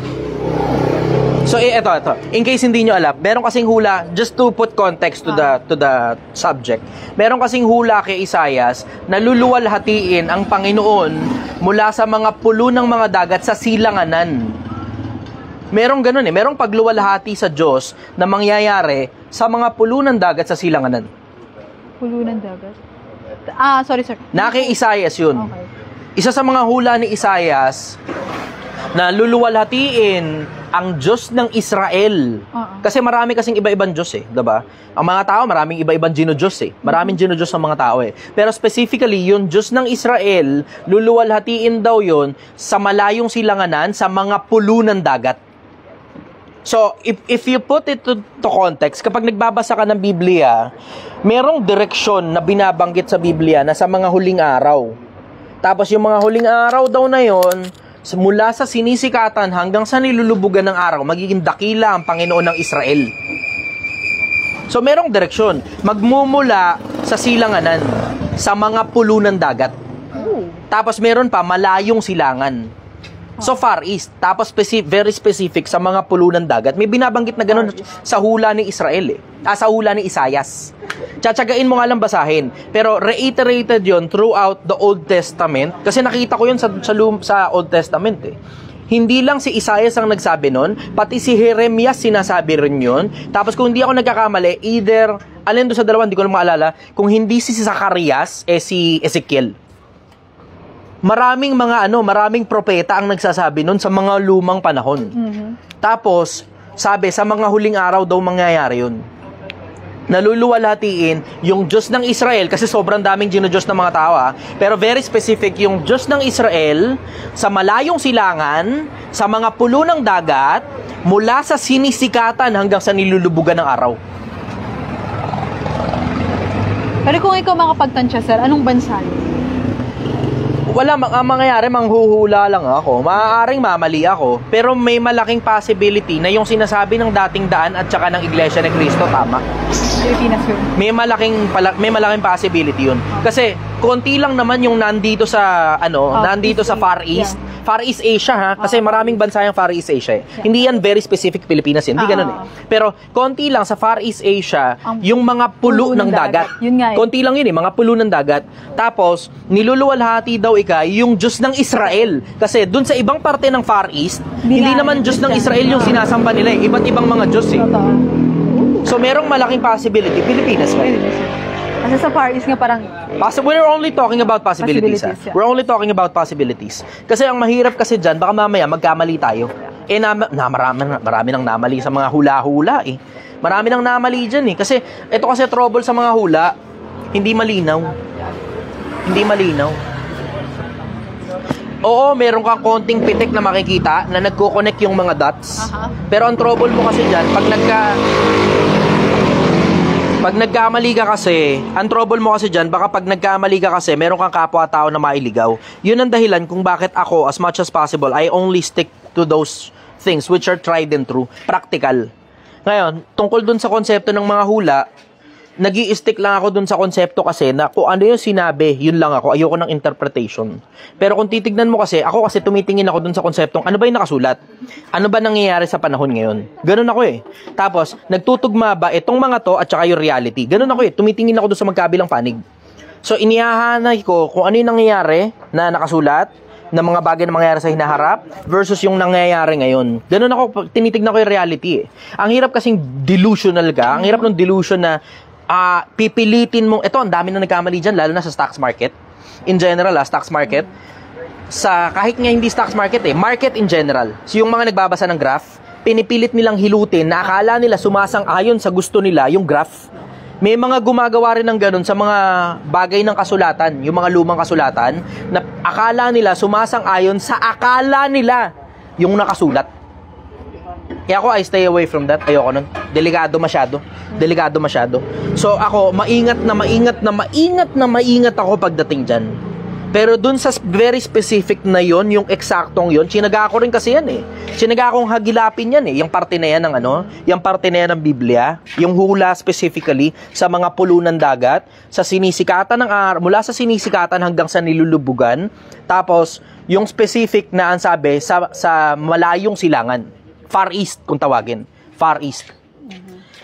So, ito. In case hindi nyo alam, meron kasing hula, just to put context to the subject, meron kasing hula kay Isaias na luluwalhatiin ang Panginoon mula sa mga pulo ng mga dagat sa silanganan. Merong ganun merong pagluwalhati sa Diyos na mangyayari sa mga pulo ng dagat sa silanganan. Pulo ng dagat? Sorry sir. Na kay Isaias yun. Okay. Isa sa mga hula ni Isaias na luluwalhatiin ang Diyos ng Israel. Kasi marami kasing iba-ibang Diyos diba? Ang mga tao, maraming iba-ibang Diyos Maraming Diyos ang mga tao Pero specifically, yung Diyos ng Israel, luluwalhatiin daw yun sa malayong silanganan, sa mga pulo ng dagat. So, if you put it to context, kapag nagbabasa ka ng Biblia, merong direksyon na binabanggit sa Biblia na sa mga huling araw. Tapos yung mga huling araw daw na yon, mula sa sinisikatan hanggang sa nilulubugan ng araw, magiging dakila ang Panginoon ng Israel. So merong direksyon, magmumula sa silanganan, sa mga pulo ng dagat. Tapos meron pa malayong silangan. So Far East, tapos very specific sa mga pulo ng dagat. May binabanggit na ganun sa hula ni Israel sa hula ni Isaias. Tsatsagain mo nga lang basahin. Pero reiterated yon throughout the Old Testament. Kasi nakita ko yun sa Old Testament Hindi lang si Isaias ang nagsabi nun, pati si Jeremias sinasabi rin yun. Tapos kung hindi ako nagkakamali, either, alin doon sa dalawa, hindi ko na maalala, kung hindi si Zacarias, si Ezekiel. Maraming propeta ang nagsasabi nun sa mga lumang panahon. Tapos, sabi, sa mga huling araw daw mangyayari yun. Naluluwalhatiin yung Diyos ng Israel, kasi sobrang daming Diyos ng mga tao pero very specific yung Diyos ng Israel sa malayong silangan, sa mga pulo ng dagat, mula sa sinisikatan hanggang sa nilulubugan ng araw. Pero kung ikaw makapagtansya sir, anong bansa yun? Wala, ang mangyayari, manghuhula lang ako. Maaaring mamali ako, pero may malaking possibility na yung sinasabi ng dating daan at saka ng Iglesia ni Cristo tama. Pilipinas yun. May malaking possibility yun. Kasi konti lang naman yung nandito sa Far East. Far East Asia kasi maraming bansa yung Far East Asia Hindi yan very specific Pilipinas hindi ganun Pero konti lang sa Far East Asia yung mga pulo ng dagat. Yun nga Konti lang yun mga pulo ng dagat. Tapos niluluwalhati daw yung Diyos ng Israel. Kasi dun sa ibang parte ng Far East, hindi naman Diyos ng Israel yung sinasamba nila Iba't ibang mga Diyos So merong malaking possibility Pilipinas Kasi sa Far East nga parang we're only talking about possibilities. We're only talking about possibilities. Kasi ang mahirap kasi dyan, baka mamaya magkamali tayo. Marami nang namali sa mga hula-hula Marami nang namali dyan Kasi ito kasi trouble sa mga hula, hindi malinaw. Oo, meron kang konting pitik na makikita na nagko-connect yung mga dots. Pero ang trouble mo kasi dyan, pag nagkamali ka kasi, ang trouble mo kasi dyan, baka pag nagkamali ka kasi, meron kang kapwa-tao na mailigaw. Yun ang dahilan kung bakit ako, as much as possible, I only stick to those things which are tried and true, practical. Ngayon, tungkol dun sa konsepto ng mga hula, nag-i-stick lang ako dun sa konsepto kasi na kung ano yung sinabi, yun lang ako. Ayoko ng interpretation. Pero kung titignan mo kasi, ako kasi tumitingin ako dun sa konseptong ano ba yung nakasulat? Ano ba nangyayari sa panahon ngayon? Ganun ako Tapos, nagtutugma ba itong mga to at saka yung reality? Ganun ako Tumitingin ako dun sa magkabilang panig. So, inihahanay ko kung ano yung nangyayari na nakasulat na mga bagay na mangyayari sa hinaharap versus yung nangyayari ngayon. Ganun ako, tinitignan ko yung reality eh. Ang hirap kasing delusional ka. Ang hirap ng delusion na pipilitin mo. Ito, ang dami na nagkamali dyan, lalo na sa stocks market. In general, stocks market. Kahit nga hindi stocks market market in general. So yung mga nagbabasa ng graph, pinipilit nilang hilutin na akala nila sumasang-ayon sa gusto nila yung graph. May mga gumagawa rin ng ganun sa mga bagay ng kasulatan, yung mga lumang kasulatan, na akala nila sumasang-ayon sa akala nila yung nakasulat. Kaya ako, I stay away from that. Ayoko nun. Delikado masyado. Delikado masyado. So ako, maingat ako pagdating dyan. Pero dun sa very specific na yon, yung eksaktong yon, chinaga ko rin kasi yan eh. Chinaga akong hagilapin yan eh. Yung parte na yan ng yung parte na yan ng Biblia, yung hula specifically sa mga pulunan dagat, sa sinisikatan ng araw, mula sa sinisikatan hanggang sa nilulubugan, tapos yung specific na ang sabi sa malayong silangan, Far East kung tawagin, Far East.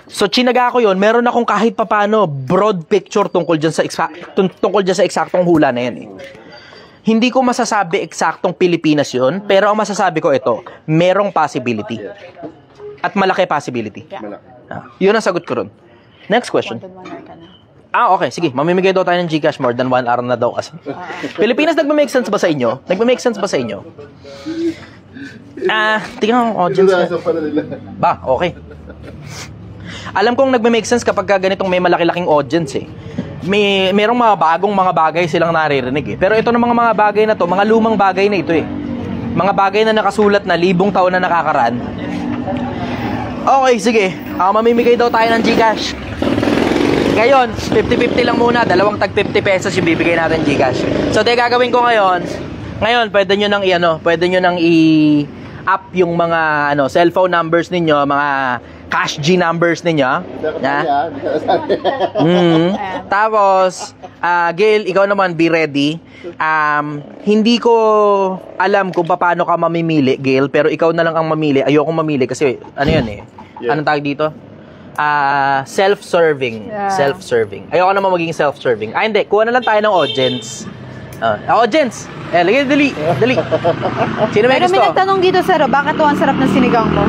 So chinaga ko yon, meron akong kahit papano broad picture tungkol dyan sa eksaktong hula na yan eh. Hindi ko masasabi eksaktong Pilipinas yon, pero ang masasabi ko ito, merong possibility. At malaki possibility. Yun ang sagot ko ron. Next question. Okay, sige. Mamimigay daw tayo ng GCash, more than 1 hour na daw kasi. Pilipinas, nagma-make sense ba sa inyo? Nagma-make sense ba sa inyo? Tingnan ang audience. Ba, okay. Alam kong nagme-make sense kapag ganitong may malaki-laking audience eh. Merong mga bagong mga bagay silang naririnig eh. Pero ito ng mga bagay na to, mga lumang bagay na ito eh. Mga bagay na nakasulat na libong taon na nakakaraan. Okay, sige. Mamimigay daw tayo ng GCash. Ngayon, 50-50 lang muna. Dalawang tag 50 pesos yung bibigay natin GCash. So, gagawin ko ngayon, pwede nyo nang i-up yung mga cellphone numbers ninyo, mga cash G numbers ninyo. Tapos, Gail, ikaw naman, be ready. Hindi ko alam kung paano ka mamimili, Gail, pero ikaw na lang ang mamili. Ayoko mamili kasi, yan eh. Anong tawag dito? Self-serving. Self-serving. Ayoko naman maging self-serving. Hindi. Kuha na lang tayo ng audience. Audience! Dali. Sino may Pero gusto? may nagtanong dito, sir, bakit ang sarap ng sinigang mo?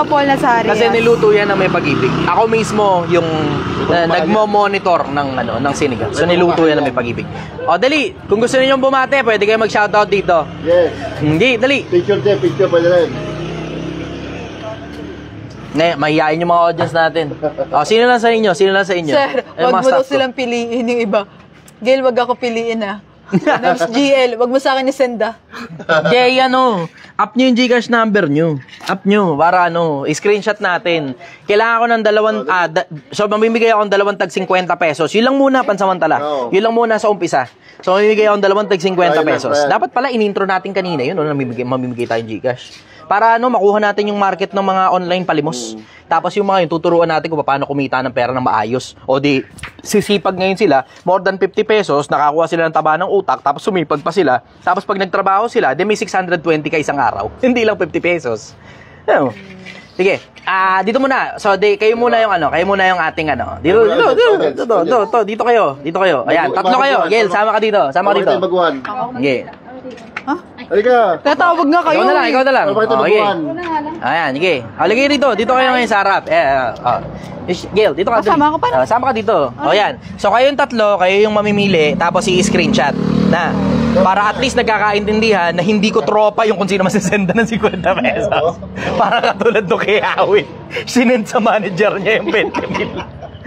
Paul Nazario. Kasi niluto yan ng may pag-ibig. Ako mismo yung nagmo-monitor ng sinigang. So niluto yan ng may pag-ibig. Dali. Kung gusto niyo bumate, pwede kayo mag-shoutout dito. Yes. Hindi, dali. Picture pwede rin. Ngayon, mahihain yung mga audience natin. Sino lang sa inyo? Sir, wag mo daw silang piliin yung iba. Gail, wag ako piliin Nams GL, wag mo sa akin i-send Okay, up nyo yung GCash number nyo. Up nyo, para i-screenshot natin. Kailangan ko ng so mamimigay ako ng 2 tag 50 pesos. Yun lang muna, pansamantala. Yun lang muna sa umpisa. So mamimigay ako ng 2 tag 50 pesos. Dapat pala, in-intro natin kanina yun, mamimigay tayo ng GCash. Para makuha natin yung market ng mga online palimos. Tapos yung mga tuturuan natin kung paano kumita ng pera ng maayos. O di, sisipag ngayon sila, more than 50 pesos, nakakuha sila ng taba ng utak, tapos sumipag pa sila. Tapos pag nagtrabaho sila, may 620 ka isang araw. Hindi lang 50 pesos. Sige, dito muna. So, kayo muna yung ating Dito kayo. Ayan, tatlo kayo. Gail, sama ka dito. Okay. Halika. Tatawag nga kayo. Ikaw na lang. Okay. Ayan, sige. Halika dito. Dito kayo ngayon sa harap. Gail, dito ka. Sama ko pa. Sama ka dito. Ayan. So, kayong tatlo, kayo yung mamimili, tapos i-screenshot na. Para at least nagkakaintindihan na hindi ko tropa yung kung sino masisenda ng 50 pesos. Para katulad no kay Awit. Sinend sa manager niya yung 20 mil.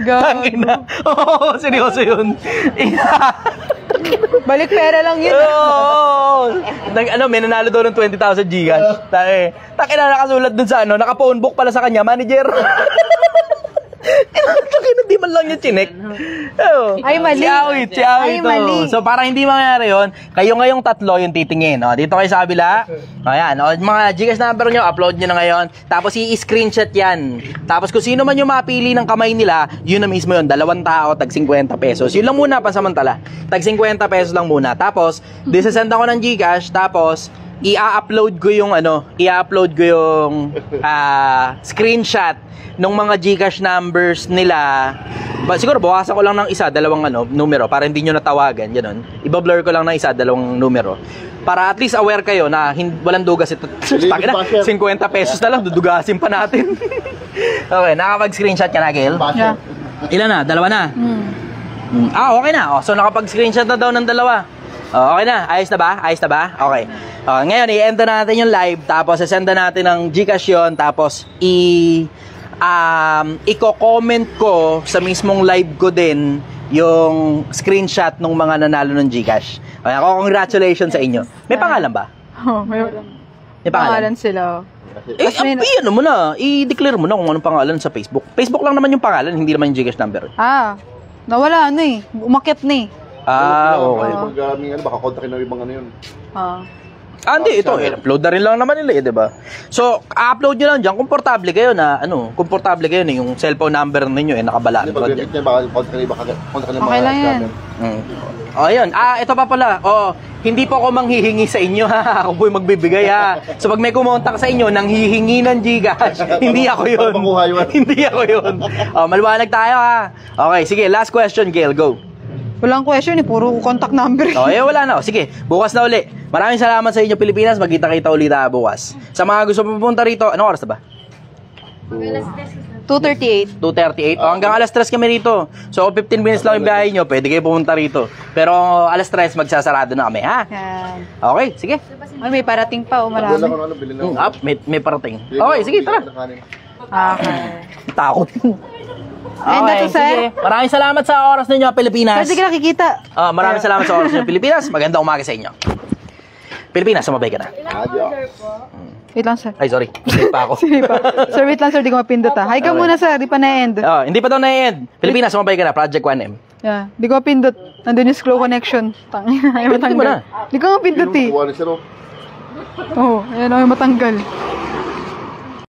Tangina. Oo, seryoso yun. Balik pera lang yun. May nanalo doon ng 20,000 GCash. Takina nakasulat dun sa naka-phone book pala sa kanya, manager. Takina, di man lang niya chinek. Ay, mali. Si Awit. Mali. So, para hindi mangyari yun, kayo ngayong tatlo yung titingin. Dito kayo sa kabila. Ayan. Mga GCash number nyo, upload nyo na ngayon. Tapos, i-screenshot yan. Tapos, kung sino man yung mapili ng kamay nila, yun na mismo yun. 2 tao, tag 50 pesos. Yun lang muna, pansamantala. Tag 50 pesos lang muna. Tapos, disasend ako ng GCash. Tapos, i-upload ko yung screenshot ng mga GCash numbers nila. Siguro bawasan ko lang ng isa, dalawang numero para hindi nyo natawagan, gano'n. I-blur ko lang ng isa, dalawang numero. Para at least aware kayo na walang dugas ito. Taki na, 50 pesos na lang, dudugasin pa natin. Okay, nakapag-screenshot ka na, Gail? Yeah. Ilan na? Dalawa na? Okay na. So nakapag-screenshot na daw ng dalawa. Okay na. Ayos na ba? Okay. Ngayon, i-end na natin yung live, tapos sasenda natin ng GCash yun, tapos i-comment ko sa mismong live ko din yung screenshot ng mga nanalo ng GCash. Okay, congratulations sa inyo. May pangalan ba? May pangalan sila. Ano mo na, i-declare mo na kung anong pangalan sa Facebook. Facebook lang naman yung pangalan, hindi naman yung GCash number. Nawala umakyat na okay. Baka kontakin ng ibang yun. Hindi, ito, upload na rin lang naman nila, di ba? So, upload nyo lang dyan, komportable kayo na, yung cellphone number ninyo, nakabalaan pa dyan. Okay lang yan. Ayun, ito pa pala, hindi po ako manghihingi sa inyo, ha? Ako po yung magbibigay, ha? So, pag may kumontak sa inyo, nang hihingi ng GCash, hindi ako yun. Hindi ako yun. Maliwanag tayo, ha? Okay, sige, last question, Gail, go. Walang question puro contact number. Wala na. Sige, bukas na uli. Maraming salamat sa inyo, Pilipinas. Magkita-kita ulit bukas. Sa mga gusto pupunta rito, anong oras na ba? 2:38. 2:38. Hanggang alas 3 kami rito. So, 15 minutes lang yung biyahe nyo. Pwede kayo pumunta rito. Pero alas 3, magsasarado na kami, ha? Yan. Okay, sige. May parating pa, marami. May parating. Okay, sige, tara. Okay. Takot. And that's it, sir. Maraming salamat sa oras ninyo, Pilipinas. Pwede ka nakikita. Maraming salamat sa oras ninyo, Pilipinas. Magandang umaga sa inyo. Pilipinas, sumabay ka na. Wait lang, sir. Ay, sorry. Sige pa ako. Sige pa. Sir, wait lang, sir. Di ko mapindot, ha. Hi ka muna, sir. Di pa na-end. Hindi pa daw na-end. Pilipinas, sumabay ka na. Project 1M. Yeah. Di ko mapindot. Nandun yung slow connection. Ay, matanggal. Di ko mapindot, eh. Yung Oo, ayan, ay matanggal.